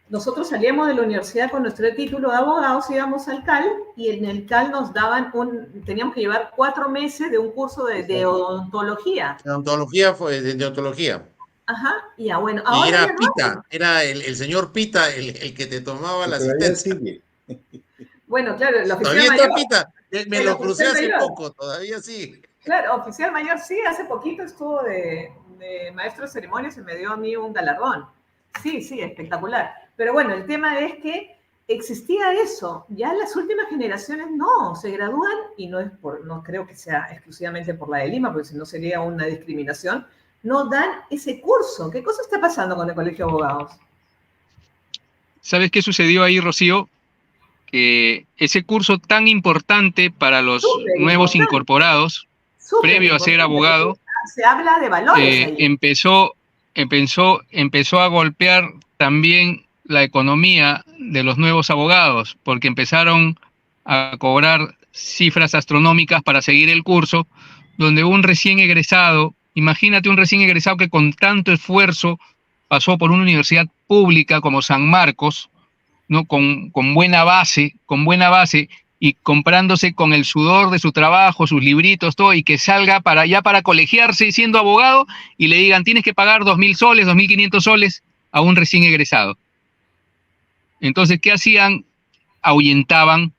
Nosotros salíamos de la universidad con nuestro título de abogados, íbamos al CAL y en el CAL nos daban teníamos que llevar 4 meses de un curso de odontología. De odontología de odontología. Ajá, y ya bueno. Y era Pita, era el señor Pita el que te tomaba la asistencia. Bueno, claro, el oficial todavía mayor. Está Pita, me lo crucé hace poco, todavía sí. Claro, oficial mayor sí, hace poquito estuvo de maestro de ceremonias y me dio a mí un galardón. Sí, espectacular. Pero bueno, el tema es que existía eso. Ya las últimas generaciones no, se gradúan y no creo que sea exclusivamente por la de Lima, porque si no sería una discriminación, no dan ese curso. ¿Qué cosa está pasando con el Colegio de Abogados? ¿Sabes qué sucedió ahí, Rocío? Que ese curso tan importante para los nuevos incorporados, previo a ser abogado, se habla de valores. Empezó a golpear también la economía de los nuevos abogados, porque empezaron a cobrar cifras astronómicas para seguir el curso, donde un recién egresado, imagínate un recién egresado que con tanto esfuerzo pasó por una universidad pública como San Marcos, ¿no? Con buena base, y comprándose con el sudor de su trabajo, sus libritos, todo, y que salga para colegiarse siendo abogado y le digan, tienes que pagar 2,000 soles, 2,500 soles a un recién egresado. Entonces, ¿qué hacían? Ahuyentaban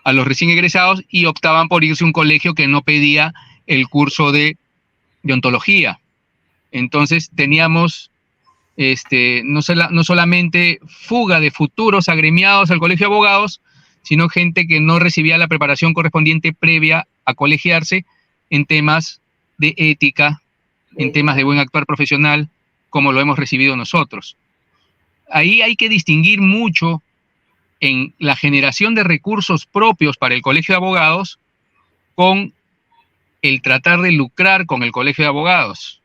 a los recién egresados y optaban por irse a un colegio que no pedía el curso de ontología. Entonces, teníamos no solamente fuga de futuros agremiados al colegio de abogados, sino gente que no recibía la preparación correspondiente previa a colegiarse en temas de ética, en temas de buen actuar profesional, como lo hemos recibido nosotros. Ahí hay que distinguir mucho en la generación de recursos propios para el colegio de abogados con el tratar de lucrar con el colegio de abogados.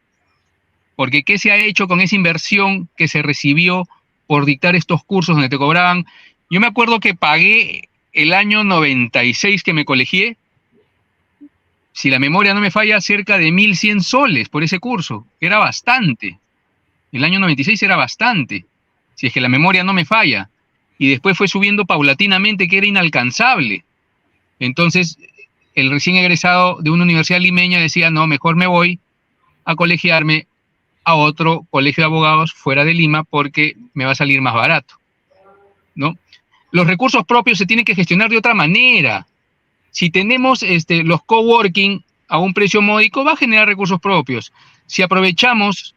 Porque ¿qué se ha hecho con esa inversión que se recibió por dictar estos cursos donde te cobraban? Yo me acuerdo que pagué el año 96 que me colegié, si la memoria no me falla, cerca de 1.100 soles por ese curso. Era bastante. El año 96 era bastante, si es que la memoria no me falla. Y después fue subiendo paulatinamente, que era inalcanzable. Entonces, el recién egresado de una universidad limeña decía, no, mejor me voy a colegiarme a otro colegio de abogados fuera de Lima porque me va a salir más barato, ¿no? Los recursos propios se tienen que gestionar de otra manera. Si tenemos los coworking a un precio módico, va a generar recursos propios. Si aprovechamos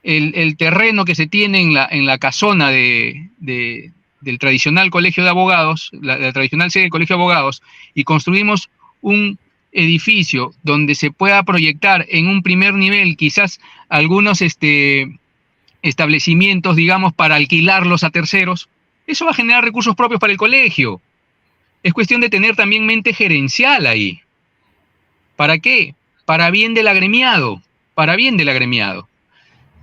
el terreno que se tiene en la casona del tradicional colegio de abogados, la tradicional sede del colegio de abogados, y construimos un edificio donde se pueda proyectar en un primer nivel quizás algunos establecimientos, digamos, para alquilarlos a terceros, eso va a generar recursos propios para el colegio. Es cuestión de tener también mente gerencial ahí. ¿Para qué? Para bien del agremiado, para bien del agremiado.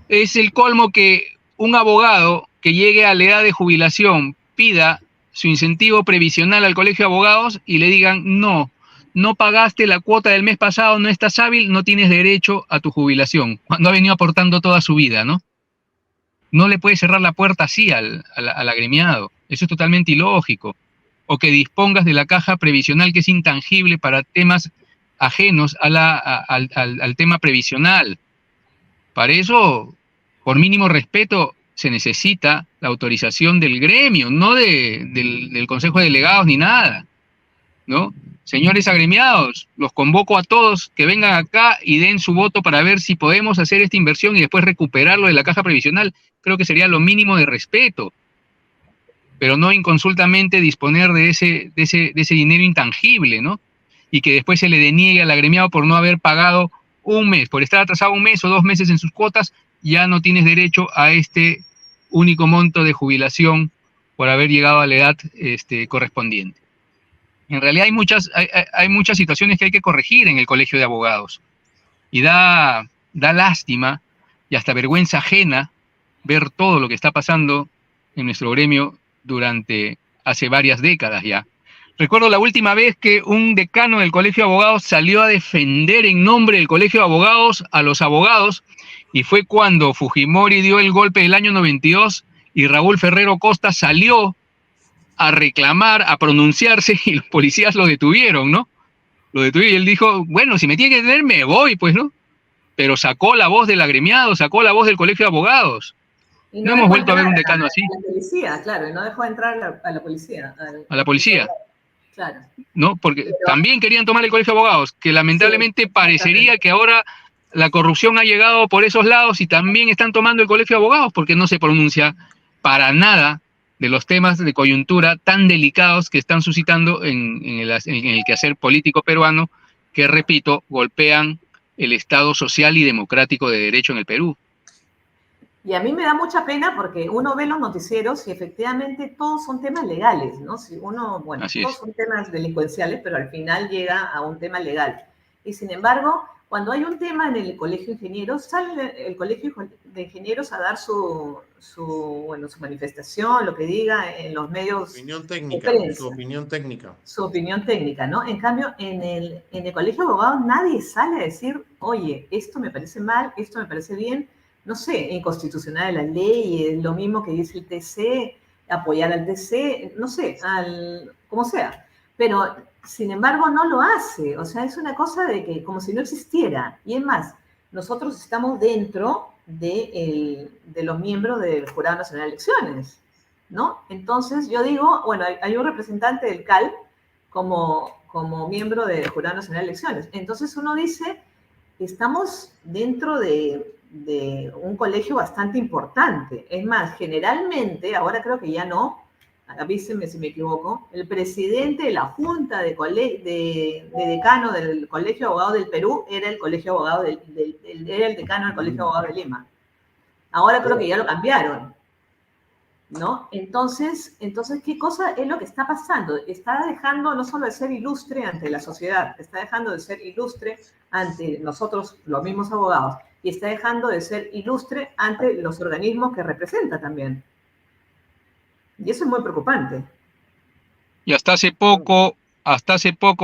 Es el colmo que un abogado que llegue a la edad de jubilación pida su incentivo previsional al colegio de abogados y le digan, no pagaste la cuota del mes pasado, no estás hábil, no tienes derecho a tu jubilación, cuando ha venido aportando toda su vida, ¿no? No le puedes cerrar la puerta así al agremiado. Eso es totalmente ilógico. O que dispongas de la caja previsional que es intangible para temas ajenos al tema previsional. Para eso, por mínimo respeto, se necesita la autorización del gremio, no del Consejo de Delegados ni nada, ¿no? Señores agremiados, los convoco a todos que vengan acá y den su voto para ver si podemos hacer esta inversión y después recuperarlo de la caja previsional. Creo que sería lo mínimo de respeto, pero no inconsultamente disponer de ese dinero intangible, ¿no? Y que después se le deniegue al agremiado por no haber pagado un mes, por estar atrasado un mes o 2 meses en sus cuotas, ya no tienes derecho a este único monto de jubilación por haber llegado a la edad correspondiente. En realidad hay muchas situaciones que hay que corregir en el colegio de abogados. Y da lástima y hasta vergüenza ajena ver todo lo que está pasando en nuestro gremio durante hace varias décadas ya. Recuerdo la última vez que un decano del colegio de abogados salió a defender en nombre del colegio de abogados a los abogados, y fue cuando Fujimori dio el golpe del año 92 y Raúl Ferrero Costa salió a reclamar, a pronunciarse, y los policías lo detuvieron, ¿no? Lo detuvieron y él dijo, bueno, si me tiene que detener, me voy, pues, ¿no? Pero sacó la voz del agremiado, sacó la voz del colegio de abogados. Y no hemos vuelto a ver un decano así. A la policía, claro, y no dejó entrar a la policía. A la policía. Claro. ¿No? Porque también querían tomar el colegio de abogados, que lamentablemente parecería que ahora la corrupción ha llegado por esos lados y también están tomando el colegio de abogados porque no se pronuncia para nada de los temas de coyuntura tan delicados que están suscitando en el quehacer político peruano, que, repito, golpean el Estado social y democrático de derecho en el Perú. Y a mí me da mucha pena porque uno ve los noticieros y efectivamente todos son temas legales, ¿no? Si uno, bueno, todos son temas delincuenciales, pero al final llega a un tema legal. Y sin embargo, cuando hay un tema en el colegio de ingenieros, sale el colegio de ingenieros a dar su manifestación, lo que diga en los medios. Opinión técnica, su opinión técnica. Su opinión técnica, ¿no? En cambio, en el colegio de abogados nadie sale a decir, oye, esto me parece mal, esto me parece bien. No sé, inconstitucional de la ley, es lo mismo que dice el TC, apoyar al TC, no sé, como sea. Pero, sin embargo, no lo hace. O sea, es una cosa de que como si no existiera. Y es más, nosotros estamos dentro de los miembros del Jurado Nacional de Elecciones, ¿no? Entonces, yo digo, bueno, hay un representante del CAL como miembro del Jurado Nacional de Elecciones. Entonces, uno dice, estamos dentro de un colegio bastante importante. Es más, generalmente, ahora creo que ya no, avísenme si me equivoco, el presidente de la Junta de Decano del Colegio de Abogados del Perú era el Colegio de Abogados era el decano del Colegio de Abogados de Lima. Ahora creo que ya lo cambiaron, ¿no? Entonces, ¿qué cosa es lo que está pasando? Está dejando no solo de ser ilustre ante la sociedad, está dejando de ser ilustre ante nosotros, los mismos abogados, y está dejando de ser ilustre ante los organismos que representa también. Y eso es muy preocupante. Y hasta hace poco,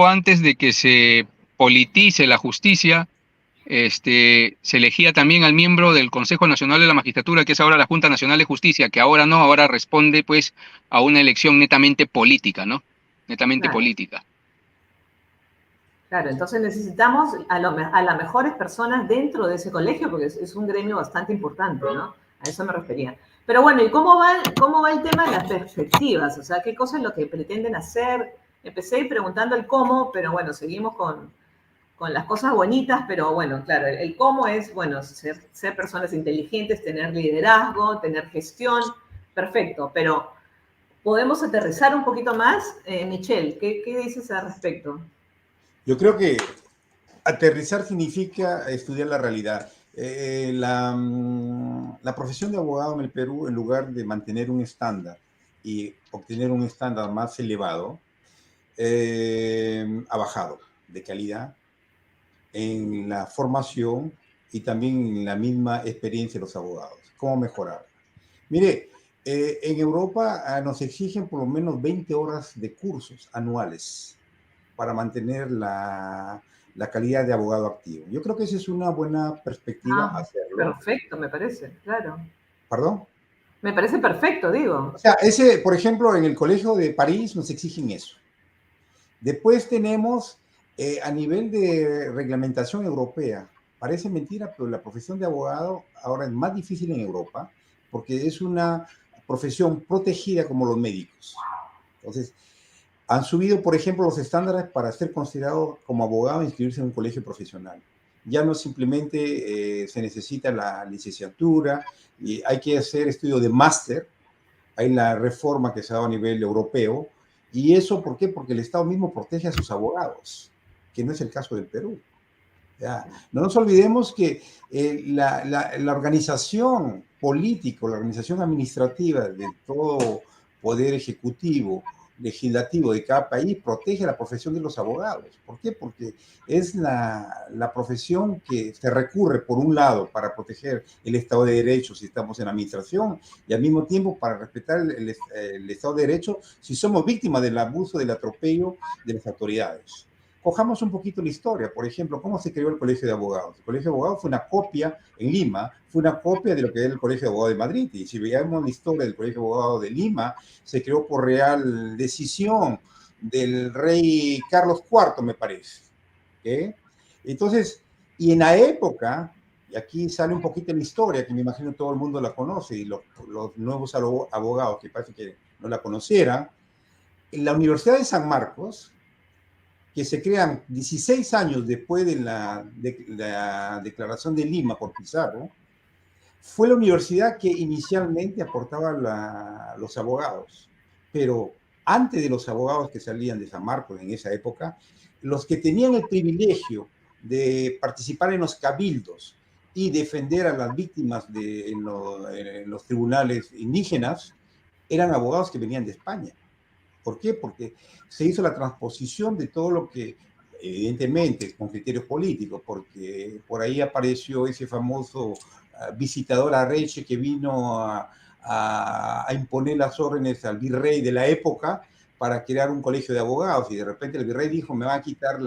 antes de que se politice la justicia. Se elegía también al miembro del Consejo Nacional de la Magistratura, que es ahora la Junta Nacional de Justicia, que ahora no, ahora responde pues a una elección netamente política, ¿no? Netamente política. Claro, entonces necesitamos a las mejores personas dentro de ese colegio, porque es un gremio bastante importante, ¿no? A eso me refería. Pero bueno, ¿y cómo va el tema de las perspectivas? O sea, ¿qué cosa es lo que pretenden hacer? Empecé preguntando el cómo, pero bueno, seguimos con las cosas bonitas, pero bueno, claro, el cómo es, bueno, ser personas inteligentes, tener liderazgo, tener gestión, perfecto, pero ¿podemos aterrizar un poquito más? Michelle, ¿qué dices al respecto? Yo creo que aterrizar significa estudiar la realidad. La profesión de abogado en el Perú, en lugar de mantener un estándar y obtener un estándar más elevado, ha bajado de calidad en la formación y también en la misma experiencia de los abogados. ¿Cómo mejorar? Mire, en Europa nos exigen por lo menos 20 horas de cursos anuales para mantener la calidad de abogado activo. Yo creo que esa es una buena perspectiva hacerlo. Perfecto, me parece, claro. ¿Perdón? Me parece perfecto, digo. O sea, por ejemplo, en el Colegio de París nos exigen eso. Después tenemos, a nivel de reglamentación europea, parece mentira, pero la profesión de abogado ahora es más difícil en Europa porque es una profesión protegida como los médicos. Entonces, han subido, por ejemplo, los estándares para ser considerado como abogado e inscribirse en un colegio profesional. Ya no simplemente se necesita la licenciatura, y hay que hacer estudio de máster. Hay la reforma que se ha dado a nivel europeo. ¿Y eso por qué? Porque el Estado mismo protege a sus abogados, que no es el caso del Perú. Ya. No nos olvidemos que la organización política, la organización administrativa de todo poder ejecutivo, legislativo de cada país protege la profesión de los abogados. ¿Por qué? Porque es la profesión que se recurre, por un lado, para proteger el Estado de Derecho si estamos en administración, y al mismo tiempo para respetar el Estado de Derecho si somos víctimas del abuso, del atropello de las autoridades. Cojamos un poquito la historia. Por ejemplo, ¿cómo se creó el Colegio de Abogados? El Colegio de Abogados fue una copia, en Lima, fue una copia de lo que era el Colegio de Abogados de Madrid. Y si veíamos la historia del Colegio de Abogados de Lima, se creó por real decisión del rey Carlos IV, me parece. ¿Okay? Entonces, y en la época, y aquí sale un poquito la historia, que me imagino todo el mundo la conoce, y los nuevos abogados que parece que no la conocieran, en la Universidad de San Marcos, que se crean 16 años después de la declaración de Lima por Pizarro, fue la universidad que inicialmente aportaba los abogados. Pero antes de los abogados que salían de San Marcos en esa época, los que tenían el privilegio de participar en los cabildos y defender a las víctimas en los tribunales indígenas eran abogados que venían de España. ¿Por qué? Porque se hizo la transposición de todo lo que, evidentemente, con criterios políticos, porque por ahí apareció ese famoso visitador Arreche que vino a imponer las órdenes al virrey de la época para crear un colegio de abogados, y de repente el virrey dijo, me va a quitar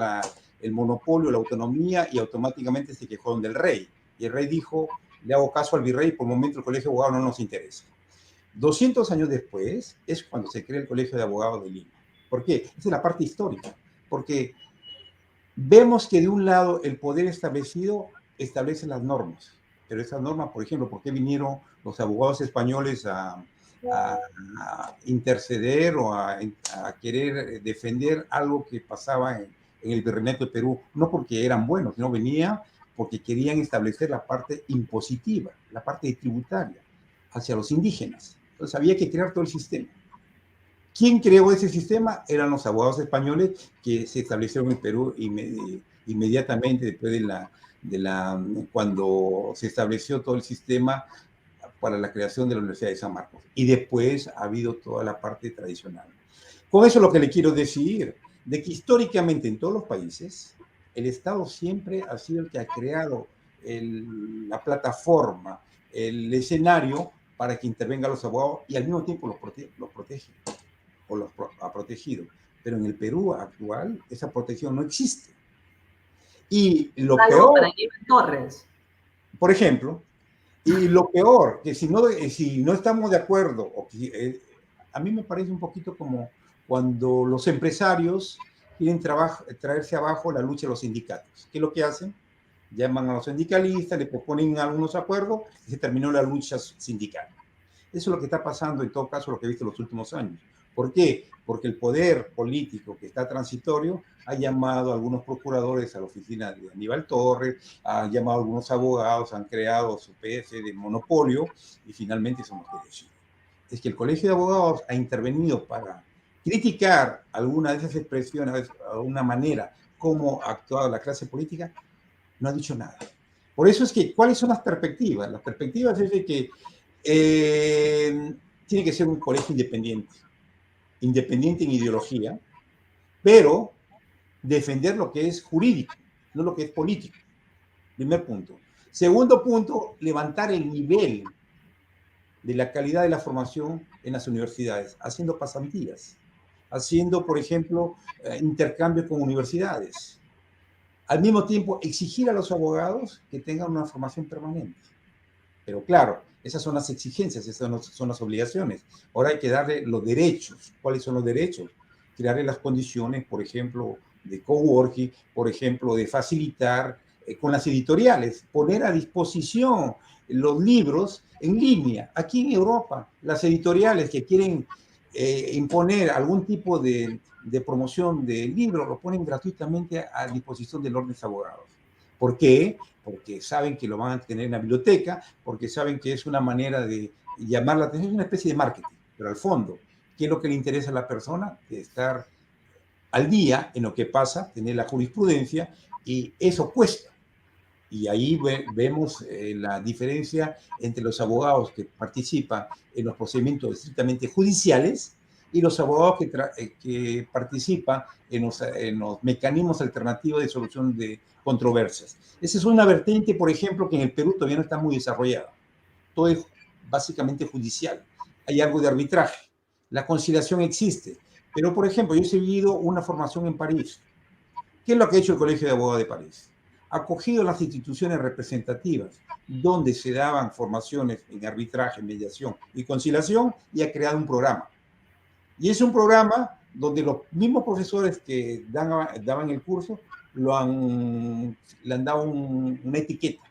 el monopolio, la autonomía, y automáticamente se quejaron del rey. Y el rey dijo, le hago caso al virrey, por el momento el colegio de abogados no nos interesa. 200 años después es cuando se crea el Colegio de Abogados de Lima. ¿Por qué? Esa es la parte histórica. Porque vemos que de un lado el poder establecido establece las normas. Pero esas normas, por ejemplo, ¿por qué vinieron los abogados españoles a interceder o a querer defender algo que pasaba en el Virreinato de Perú? No porque eran buenos, sino venía porque querían establecer la parte impositiva, la parte tributaria hacia los indígenas. Entonces había que crear todo el sistema. ¿Quién creó ese sistema? Eran los abogados españoles que se establecieron en Perú inmediatamente después cuando se estableció todo el sistema para la creación de la Universidad de San Marcos. Y después ha habido toda la parte tradicional. Con eso lo que le quiero decir, de que históricamente en todos los países, el Estado siempre ha sido el que ha creado la plataforma, el escenario para que intervengan los abogados, y al mismo tiempo los protege o los ha protegido. Pero en el Perú actual esa protección no existe. Y lo Algo para peor, Jimmy Torres. por ejemplo, y lo peor, que si no estamos de acuerdo, a mí me parece un poquito como cuando los empresarios quieren traerse abajo la lucha de los sindicatos. ¿Qué es lo que hacen? Llaman a los sindicalistas, le proponen algunos acuerdos y se terminó la lucha sindical. Eso es lo que está pasando en todo caso, lo que he visto en los últimos años. ¿Por qué? Porque el poder político que está transitorio ha llamado a algunos procuradores a la oficina de Aníbal Torres, ha llamado a algunos abogados, han creado su PS de monopolio y finalmente son los que deciden. Es que el Colegio de Abogados ha intervenido para criticar alguna de esas expresiones, de alguna manera, cómo ha actuado la clase política, no ha dicho nada. Por eso es que, ¿cuáles son las perspectivas? Las perspectivas es de que tiene que ser un colegio independiente en ideología, pero defender lo que es jurídico, no lo que es político. Primer punto. Segundo punto, levantar el nivel de la calidad de la formación en las universidades, haciendo pasantías, haciendo, por ejemplo, intercambio con universidades. Al mismo tiempo, exigir a los abogados que tengan una formación permanente. Pero claro, esas son las exigencias, esas son las obligaciones. Ahora hay que darle los derechos. ¿Cuáles son los derechos? Crearle las condiciones, por ejemplo, de coworking, por ejemplo, de facilitar con las editoriales, poner a disposición los libros en línea. Aquí en Europa, las editoriales que quieren imponer algún tipo de promoción del libro lo ponen gratuitamente a disposición de los abogados. ¿Por qué? Porque saben que lo van a tener en la biblioteca, porque saben que es una manera de llamar la atención, es una especie de marketing, pero al fondo, ¿qué es lo que le interesa a la persona? Estar al día en lo que pasa, tener la jurisprudencia, y eso cuesta. Y ahí vemos la diferencia entre los abogados que participan en los procedimientos estrictamente judiciales y los abogados que participan en los mecanismos alternativos de solución de controversias. Esa es una vertiente, por ejemplo, que en el Perú todavía no está muy desarrollada. Todo es básicamente judicial. Hay algo de arbitraje. La conciliación existe. Pero, por ejemplo, yo he seguido una formación en París. ¿Qué es lo que ha hecho el Colegio de Abogados de París? Ha acogido las instituciones representativas donde se daban formaciones en arbitraje, mediación y conciliación y ha creado un programa. Y es un programa donde los mismos profesores que daban el curso le han dado una etiqueta.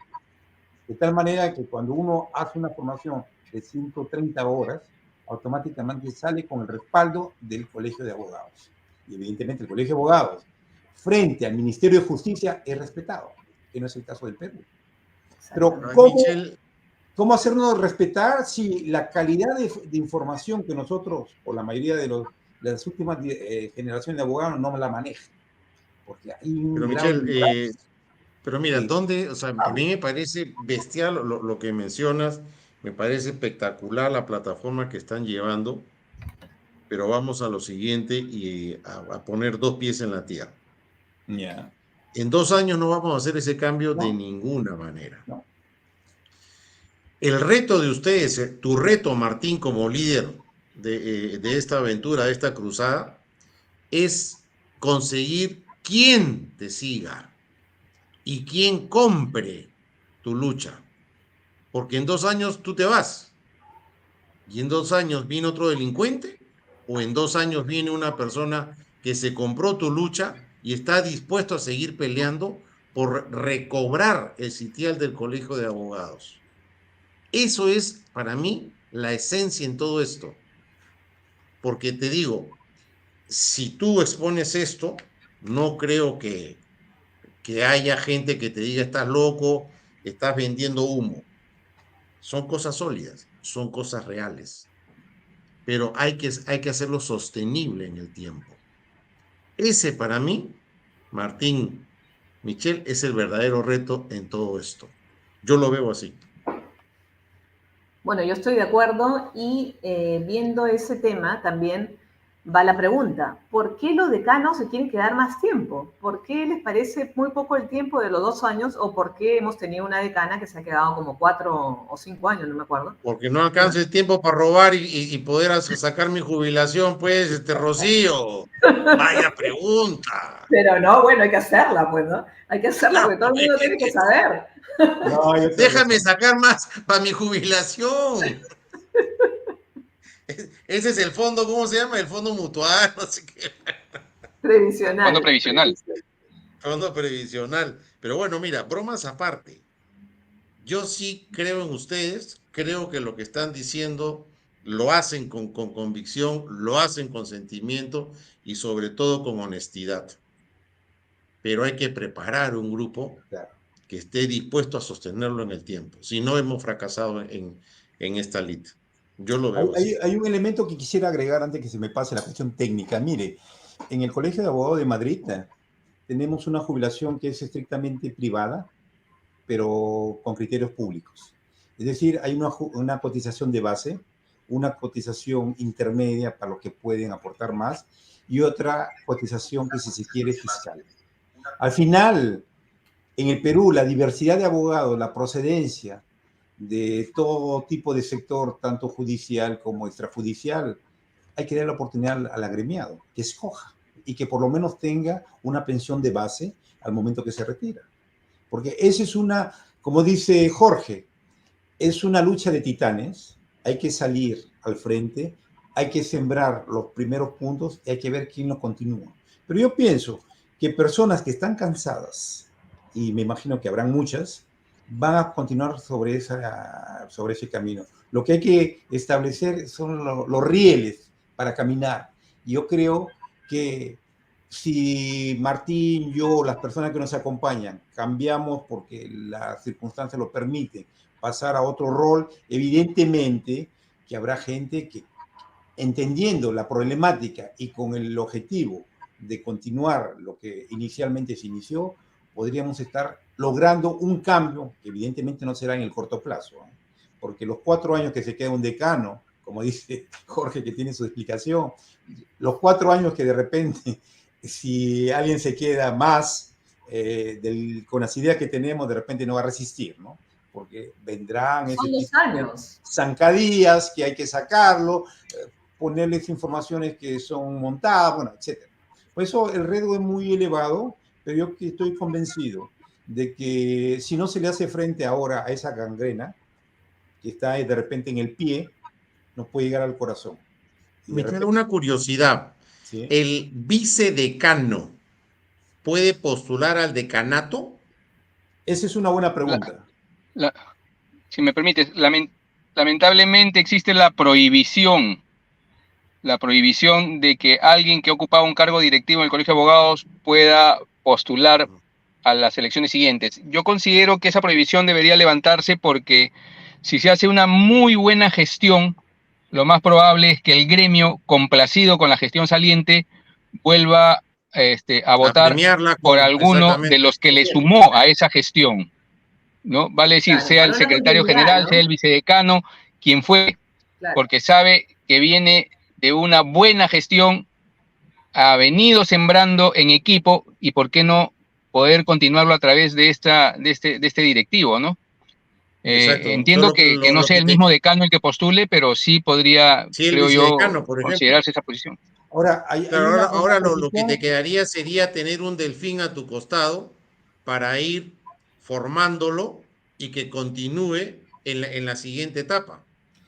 De tal manera que cuando uno hace una formación de 130 horas, automáticamente sale con el respaldo del Colegio de Abogados. Y evidentemente el Colegio de Abogados, frente al Ministerio de Justicia, es respetado, que no es el caso del Perú. Pero ¿cómo hacernos respetar si la calidad de información que nosotros, o la mayoría de las últimas generaciones de abogados, no la manejan? Porque hay un Michelle, pero mira, sí. o sea, a mí me parece bestial lo que mencionas, me parece espectacular la plataforma que están llevando, pero vamos a lo siguiente y a poner dos pies en la tierra. Yeah. En 2 años no vamos a hacer ese cambio No. de ninguna manera. No. El reto de ustedes, tu reto, Martín, como líder de esta aventura, de esta cruzada, es conseguir quién te siga y quién compre tu lucha. Porque en 2 años tú te vas. Y en 2 años viene otro delincuente. O en 2 años viene una persona que se compró tu lucha y está dispuesto a seguir peleando por recobrar el sitial del Colegio de Abogados. Eso es para mí la esencia en todo esto. Porque te digo, si tú expones esto, no creo que haya gente que te diga estás loco, estás vendiendo humo. Son cosas sólidas, son cosas reales. Pero hay que hacerlo sostenible en el tiempo. Ese para mí, Martín, Michelle, es el verdadero reto en todo esto. Yo lo veo así. Bueno, yo estoy de acuerdo y viendo ese tema también va la pregunta, ¿por qué los decanos se quieren quedar más tiempo? ¿Por qué les parece muy poco el tiempo de los 2 años o por qué hemos tenido una decana que se ha quedado como 4 o 5 años, no me acuerdo? Porque no alcanza el tiempo para robar y poder sacar mi jubilación, pues, Rocío. Vaya pregunta. Pero no, bueno, hay que hacerla, pues, ¿no? Hay que hacerla porque todo el mundo Pues, tiene que saber. No, déjame sacar más para mi jubilación. Ese es el fondo, ¿cómo se llama? El fondo mutual, no sé qué. Previsional. Fondo previsional. Fondo previsional. Pero bueno, mira, bromas aparte. Yo sí creo en ustedes, creo que lo que están diciendo lo hacen con convicción, lo hacen con sentimiento y sobre todo con honestidad. Pero hay que preparar un grupo que esté dispuesto a sostenerlo en el tiempo. Si no, hemos fracasado en esta lid. Yo lo veo así. Hay un elemento que quisiera agregar antes que se me pase la cuestión técnica. Mire, en el Colegio de Abogados de Madrid tenemos una jubilación que es estrictamente privada, pero con criterios públicos. Es decir, hay una cotización de base, una cotización intermedia para los que pueden aportar más y otra cotización que, si se quiere, fiscal. Al final, en el Perú, la diversidad de abogados, la procedencia de todo tipo de sector, tanto judicial como extrajudicial, hay que dar la oportunidad al agremiado, que escoja y que por lo menos tenga una pensión de base al momento que se retira. Porque esa es una, como dice Jorge, es una lucha de titanes, hay que salir al frente, hay que sembrar los primeros puntos y hay que ver quién los continúa. Pero yo pienso que personas que están cansadas, y me imagino que habrán muchas, van a continuar sobre ese camino. Lo que hay que establecer son los rieles para caminar. Yo creo que si Martín, yo, las personas que nos acompañan, cambiamos porque las circunstancias lo permiten, pasar a otro rol, evidentemente que habrá gente que, entendiendo la problemática y con el objetivo de continuar lo que inicialmente se inició, podríamos estar logrando un cambio que evidentemente no será en el corto plazo, ¿eh? Porque los 4 años que se queda un decano, como dice Jorge que tiene su explicación, los 4 años que de repente, si alguien se queda más con las ideas que tenemos, de repente no va a resistir, ¿no? Porque vendrán Son 2 años. zancadillas que hay que sacarlo, ponerles informaciones que son montadas, bueno, etc. Por eso el riesgo es muy elevado, pero yo estoy convencido de que si no se le hace frente ahora a esa gangrena que está de repente en el pie, nos puede llegar al corazón. Me queda una curiosidad. ¿Sí? ¿El vicedecano puede postular al decanato? Esa es una buena pregunta. Si me permites, lamentablemente existe la prohibición de que alguien que ha ocupado un cargo directivo en el Colegio de Abogados pueda postular a las elecciones siguientes. Yo considero que esa prohibición debería levantarse porque si se hace una muy buena gestión, lo más probable es que el gremio, complacido con la gestión saliente, vuelva a votar por alguno de los que le sumó a esa gestión, ¿no? Vale decir, claro, sea el secretario general, ¿no? Sea el vicedecano, quien fue, claro, porque sabe que viene de una buena gestión, ha venido sembrando en equipo y por qué no poder continuarlo a través de este directivo, ¿no? Entiendo que no sea el mismo decano el que postule, pero sí podría, creo yo, considerarse esa posición. Ahora lo que te quedaría sería tener un delfín a tu costado para ir formándolo y que continúe en la siguiente etapa.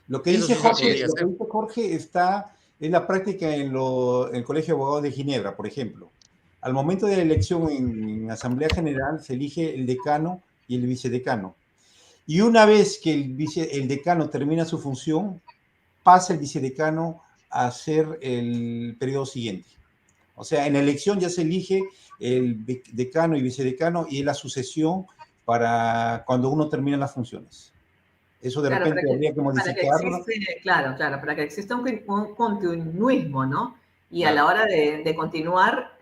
Lo que dice Jorge está en la práctica en el Colegio de Abogados de Ginebra, por ejemplo. Al momento de la elección en Asamblea General se elige el decano y el vicedecano. Y una vez que el decano termina su función, pasa el vicedecano a hacer el periodo siguiente. O sea, en la elección ya se elige el decano y vicedecano y es la sucesión para cuando uno termina las funciones. Eso de repente habría que modificarlo. Claro, para que exista un continuismo, ¿no? Y a la hora de continuar,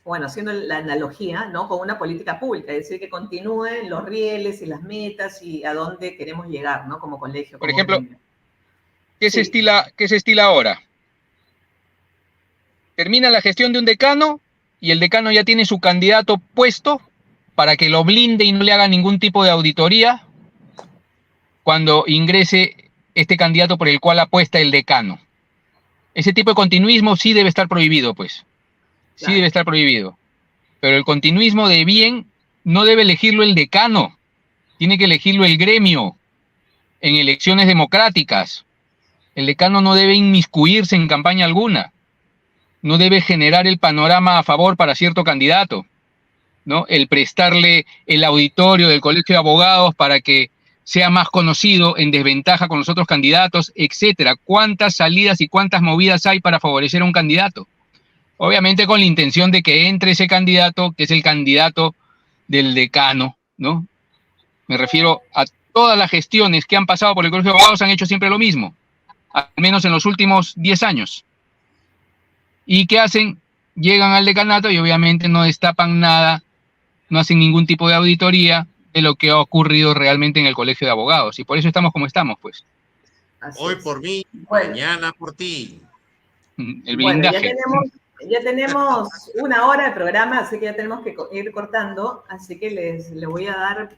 bueno, haciendo la analogía, ¿no? Con una política pública, es decir, que continúen los rieles y las metas y a dónde queremos llegar, ¿no? Como colegio. Por ejemplo, ¿qué se estila ahora? termina la gestión de un decano y el decano ya tiene su candidato puesto para que lo blinde y no le haga ningún tipo de auditoría cuando ingrese este candidato por el cual apuesta el decano. Ese tipo de continuismo sí debe estar prohibido, pues. Sí Claro. debe estar prohibido. Pero el continuismo de bien no debe elegirlo el decano, tiene que elegirlo el gremio en elecciones democráticas. El decano no debe inmiscuirse en campaña alguna, no debe generar el panorama a favor para cierto candidato, ¿no? El prestarle el auditorio del Colegio de Abogados para que sea más conocido en desventaja con los otros candidatos, etcétera. ¿Cuántas salidas y cuántas movidas hay para favorecer a un candidato? Obviamente con la intención de que entre ese candidato, que es el candidato del decano, ¿no? Me refiero a todas las gestiones que han pasado por el Colegio de Abogados, han hecho siempre lo mismo, al menos en los últimos 10 años. ¿Y qué hacen? Llegan al decanato y obviamente no destapan nada, no hacen ningún tipo de auditoría de lo que ha ocurrido realmente en el Colegio de Abogados. Y por eso estamos como estamos, pues. Así Hoy es. por mí, Bueno. mañana por ti. El Bueno, blindaje. ya tenemos 1 hora de programa, así que ya tenemos que ir cortando, así que les voy a dar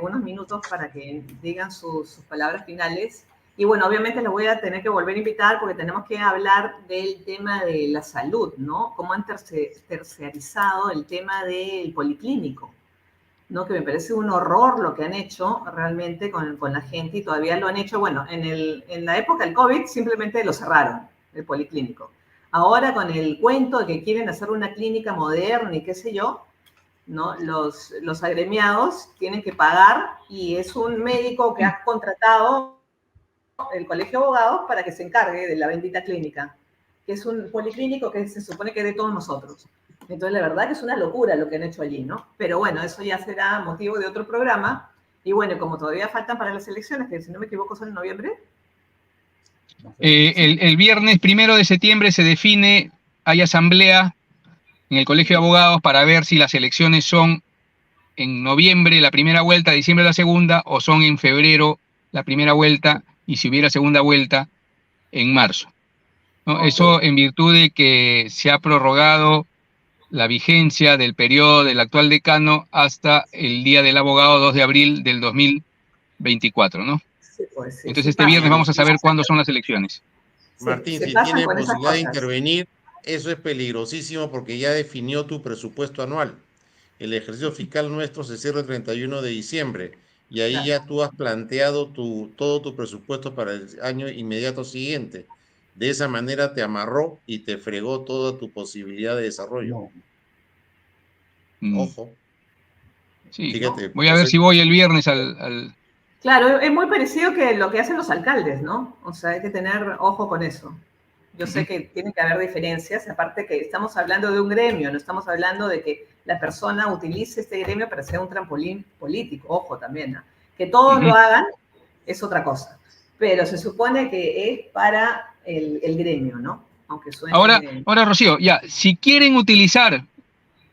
unos minutos para que digan sus palabras finales. Y bueno, obviamente les voy a tener que volver a invitar porque tenemos que hablar del tema de la salud, ¿no? Cómo han terciarizado el tema del policlínico, ¿no? Que me parece un horror lo que han hecho realmente con la gente y todavía lo han hecho, bueno, en la época del COVID simplemente lo cerraron, el policlínico. Ahora con el cuento de que quieren hacer una clínica moderna y qué sé yo, ¿no? Los agremiados tienen que pagar y es un médico que ha contratado el Colegio de Abogados para que se encargue de la bendita clínica, que es un policlínico que se supone que es de todos nosotros. Entonces, la verdad que es una locura lo que han hecho allí, ¿no? Pero bueno, eso ya será motivo de otro programa. Y bueno, como todavía faltan para las elecciones, que si no me equivoco son en noviembre. El viernes 1 de septiembre se define, hay asamblea en el Colegio de Abogados para ver si las elecciones son en noviembre la primera vuelta, diciembre la segunda, o son en febrero la primera vuelta, y si hubiera segunda vuelta, en marzo, ¿no? Okay. Eso en virtud de que se ha prorrogado la vigencia del periodo del actual decano hasta el Día del Abogado 2 de abril del 2024, ¿no? Sí, pues sí, entonces este viernes vamos a saber cuándo son las elecciones. Martín, si tiene posibilidad de intervenir, eso es peligrosísimo porque ya definió tu presupuesto anual. El ejercicio fiscal nuestro se cierra el 31 de diciembre y ahí ya tú has planteado todo tu presupuesto para el año inmediato siguiente. De esa manera te amarró y te fregó toda tu posibilidad de desarrollo. Ojo. Sí, fíjate, voy a ver si voy el viernes al... Claro, es muy parecido que lo que hacen los alcaldes, ¿no? O sea, hay que tener ojo con eso. Yo sé que tiene que haber diferencias, aparte que estamos hablando de un gremio, no estamos hablando de que la persona utilice este gremio para ser un trampolín político, ojo también, ¿no? Que todos lo hagan es otra cosa, pero se supone que es para el gremio, ¿no? Aunque suene... Ahora, Rocío, ya, si quieren utilizar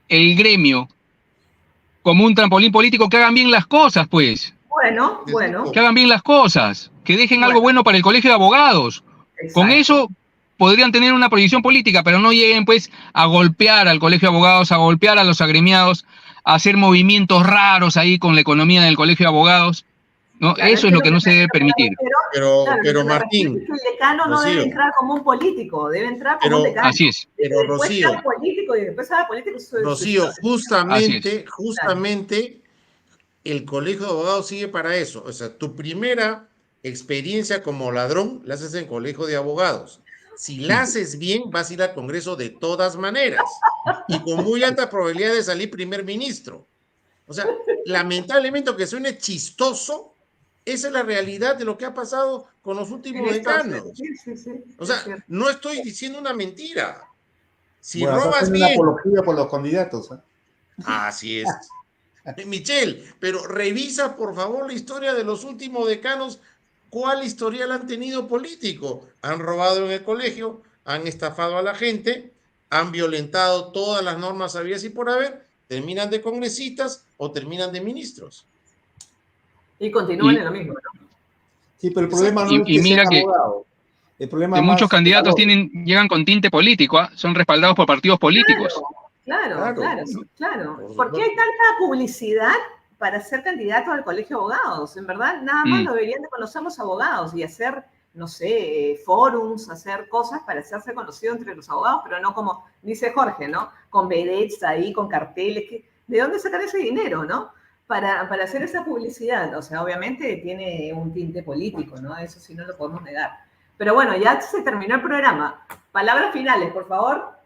el gremio como un trampolín político, que hagan bien las cosas, pues. Bueno. Que hagan bien las cosas, que dejen algo bueno para el Colegio de Abogados. Exacto. Con eso podrían tener una proyección política, pero no lleguen pues a golpear al Colegio de Abogados, a golpear a los agremiados, a hacer movimientos raros ahí con la economía del Colegio de Abogados, ¿no? Claro, eso es lo que no se debe permitir. Pero Martín, el decano no debe entrar como un político, debe entrar como un decano. Así es. Pero Rocío, político y después político. Rocío, justamente el Colegio de Abogados sigue para eso. O sea, tu primera experiencia como ladrón la haces en Colegio de Abogados. Si la haces bien, vas a ir al Congreso de todas maneras y con muy alta probabilidad de salir primer ministro. O sea, lamentablemente, aunque suene chistoso, esa es la realidad de lo que ha pasado con los últimos decanos. O sea, no estoy diciendo una mentira. Si robas bien... una apología por los candidatos, ¿eh? Así es. Michelle, pero revisa por favor la historia de los últimos decanos. ¿Cuál historial han tenido político? Han robado en el colegio, han estafado a la gente, han violentado todas las normas habidas y por haber, terminan de congresistas o terminan de ministros. Y continúan en lo mismo, ¿no? Sí, pero el problema no es que sean abogados. El problema que muchos más candidatos llegan con tinte político, son respaldados por partidos políticos. Claro. ¿Por qué hay tanta publicidad para ser candidato al colegio de abogados? En verdad, nada más lo deberían de conocer los abogados y hacer, no sé, forums, hacer cosas para hacerse conocido entre los abogados, pero no como dice Jorge, ¿no? Con vedettes ahí, con carteles. ¿De dónde sacar ese dinero, no? Para hacer esa publicidad. O sea, obviamente tiene un tinte político, ¿no? Eso sí no lo podemos negar. Pero bueno, ya se terminó el programa. Palabras finales, por favor.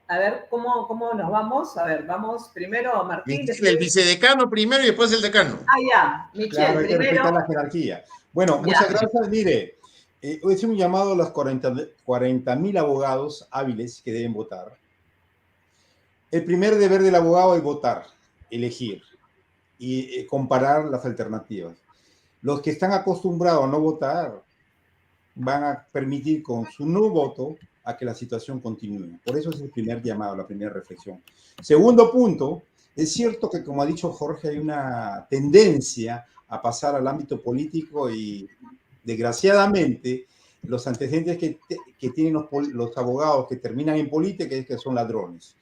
A ver, ¿cómo nos vamos? A ver, vamos primero Martín. El vicedecano primero y después el decano. Ya. Michelle, claro, hay que primero. respetar la jerarquía. Bueno, muchas gracias. Mire, hoy es un llamado a los 40.000 abogados hábiles que deben votar. El primer deber del abogado es votar, elegir y comparar las alternativas. Los que están acostumbrados a no votar van a permitir con su no voto a que la situación continúe. Por eso es el primer llamado, la primera reflexión. Segundo punto, es cierto que, como ha dicho Jorge, hay una tendencia a pasar al ámbito político y, desgraciadamente, los antecedentes que tienen los abogados que terminan en política es que son ladrones.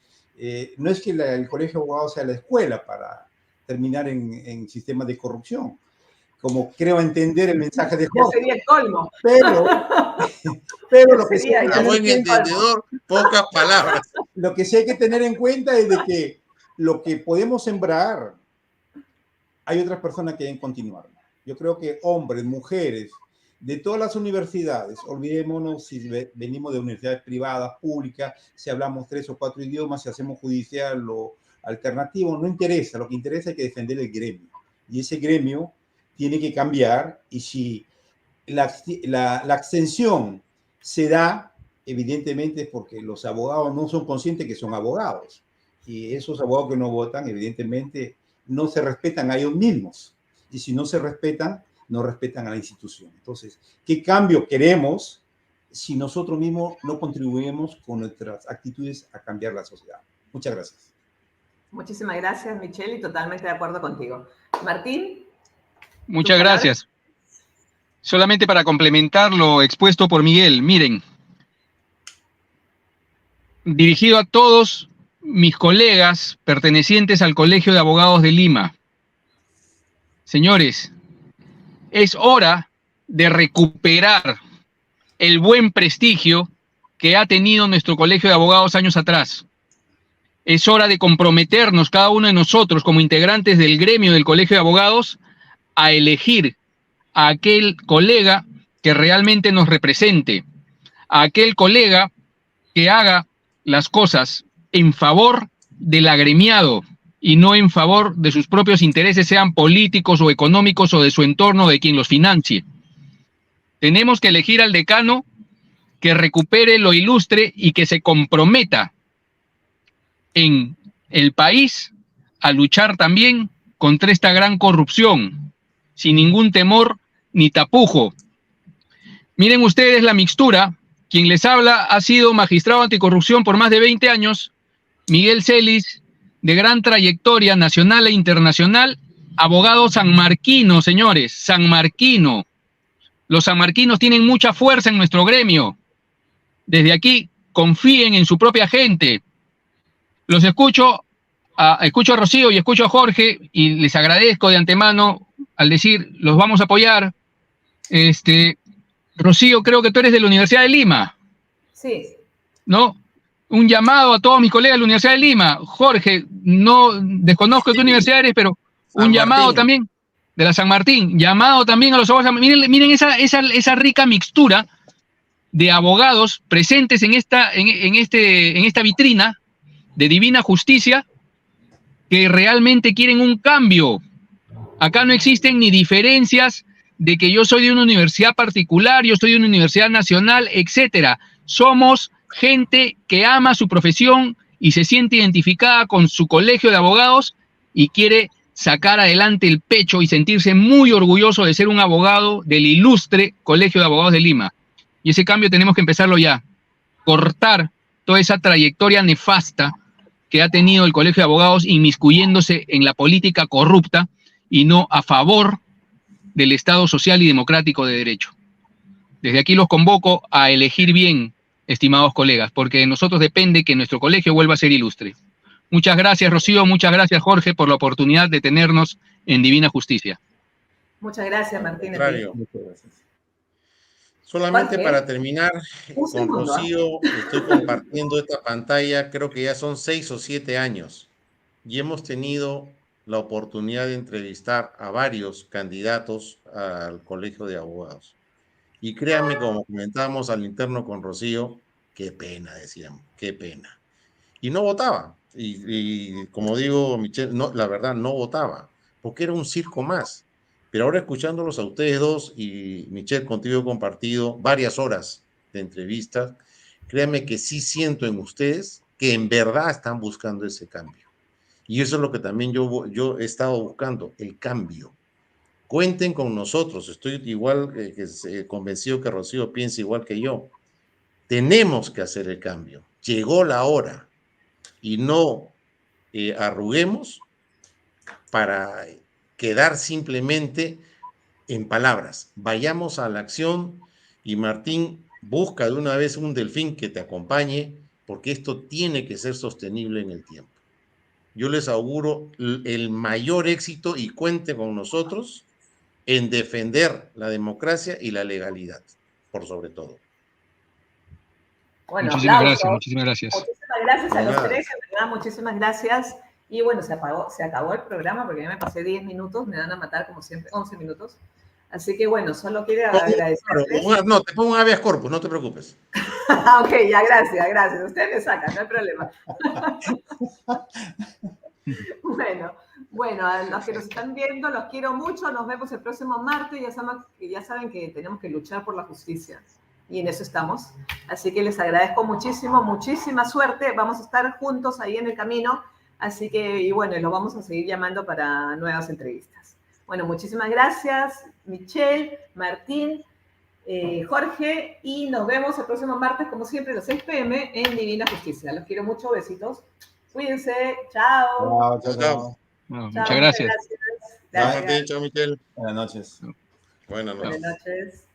No es que el colegio de abogados sea la escuela para terminar en sistemas de corrupción, como creo entender el mensaje de Jorge. Ya sería el colmo. Pero lo que sí hay que a buen entendedor, pocas palabras. Lo que sí hay que tener en cuenta es de que lo que podemos sembrar, hay otras personas que deben continuar. Yo creo que hombres, mujeres, de todas las universidades, olvidémonos si venimos de universidades privadas, públicas, si hablamos 3 o 4 idiomas, si hacemos judicial o alternativo, no interesa. Lo que interesa es que defender el gremio. Y ese gremio tiene que cambiar, y si la abstención se da, evidentemente es porque los abogados no son conscientes que son abogados, y esos abogados que no votan, evidentemente, no se respetan a ellos mismos, y si no se respetan, no respetan a la institución. Entonces, ¿qué cambio queremos si nosotros mismos no contribuimos con nuestras actitudes a cambiar la sociedad? Muchas gracias. Muchísimas gracias, Michelle, y totalmente de acuerdo contigo. Martín. Muchas gracias. Solamente para complementar lo expuesto por Miguel, miren, dirigido a todos mis colegas pertenecientes al Colegio de Abogados de Lima. Señores, es hora de recuperar el buen prestigio que ha tenido nuestro Colegio de Abogados años atrás. Es hora de comprometernos cada uno de nosotros como integrantes del gremio del Colegio de Abogados a elegir a aquel colega que realmente nos represente, a aquel colega que haga las cosas en favor del agremiado y no en favor de sus propios intereses, sean políticos o económicos o de su entorno, de quien los financie. Tenemos que elegir al decano que recupere lo ilustre y que se comprometa en el país a luchar también contra esta gran corrupción, sin ningún temor ni tapujo. Miren ustedes la mixtura. Quien les habla ha sido magistrado anticorrupción por más de 20 años, Miguel Celis, de gran trayectoria nacional e internacional, abogado sanmarquino, señores, sanmarquino. Los sanmarquinos tienen mucha fuerza en nuestro gremio. Desde aquí, confíen en su propia gente. Los escucho a Rocío y escucho a Jorge y les agradezco de antemano al decir, los vamos a apoyar. Rocío, creo que tú eres de la Universidad de Lima. Sí. ¿No? Un llamado a todos mis colegas de la Universidad de Lima. Jorge, no desconozco qué universidad eres, pero un llamado también de la San Martín. Llamado también a los abogados. Miren esa rica mixtura de abogados presentes en esta vitrina de divina justicia que realmente quieren un cambio. Acá no existen ni diferencias de que yo soy de una universidad particular, yo soy de una universidad nacional, etcétera. Somos gente que ama su profesión y se siente identificada con su colegio de abogados y quiere sacar adelante el pecho y sentirse muy orgulloso de ser un abogado del ilustre Colegio de Abogados de Lima. Y ese cambio tenemos que empezarlo ya. Cortar toda esa trayectoria nefasta que ha tenido el Colegio de Abogados inmiscuyéndose en la política corrupta y no a favor del Estado social y democrático de derecho. Desde aquí los convoco a elegir bien, estimados colegas, porque de nosotros depende que nuestro colegio vuelva a ser ilustre. Muchas gracias, Rocío, muchas gracias, Jorge, por la oportunidad de tenernos en Divina Justicia. Muchas gracias, Martín. Contrario. Muchas gracias. Solamente Jorge, para terminar, un con segundo, ¿ah? Rocío estoy compartiendo esta pantalla, creo que ya son 6 o 7 años, y hemos tenido la oportunidad de entrevistar a varios candidatos al Colegio de Abogados. Y créanme, como comentábamos al interno con Rocío, qué pena, decíamos, qué pena. Y no votaba. Y como digo, Michelle, no, la verdad, no votaba, porque era un circo más. Pero ahora escuchándolos a ustedes dos y Michelle, contigo he compartido varias horas de entrevistas, créanme que sí siento en ustedes que en verdad están buscando ese cambio. Y eso es lo que también yo he estado buscando, el cambio. Cuenten con nosotros, estoy igual convencido que Rocío piensa igual que yo. Tenemos que hacer el cambio. Llegó la hora y no arruguemos para quedar simplemente en palabras. Vayamos a la acción y Martín, busca de una vez un delfín que te acompañe, porque esto tiene que ser sostenible en el tiempo. Yo les auguro el mayor éxito y cuente con nosotros en defender la democracia y la legalidad, por sobre todo. Bueno, Muchísimas aplausos. gracias, muchísimas gracias. Muchísimas gracias a De los nada. tres, en verdad, muchísimas gracias. Y bueno, se acabó el programa porque ya me pasé 10 minutos, me van a matar como siempre, 11 minutos. Así que bueno, solo quiero agradecerles. No, te pongo un habeas corpus, no te preocupes. Ok, ya, gracias. Ustedes me sacan, no hay problema. Bueno, a los que nos están viendo, los quiero mucho. Nos vemos el próximo martes. Ya saben que tenemos que luchar por la justicia. Y en eso estamos. Así que les agradezco muchísimo, muchísima suerte. Vamos a estar juntos ahí en el camino. Así que, y bueno, los vamos a seguir llamando para nuevas entrevistas. Bueno, muchísimas gracias, Michelle, Martín, Jorge, y nos vemos el próximo martes, como siempre, a las 6 p.m. en Divina Justicia. Los quiero mucho, besitos. Cuídense, chao. Chao. Bueno, Chao, muchas gracias. Chao, Martín. Chao, Michelle. Buenas noches. Buenas noches. Buenas noches.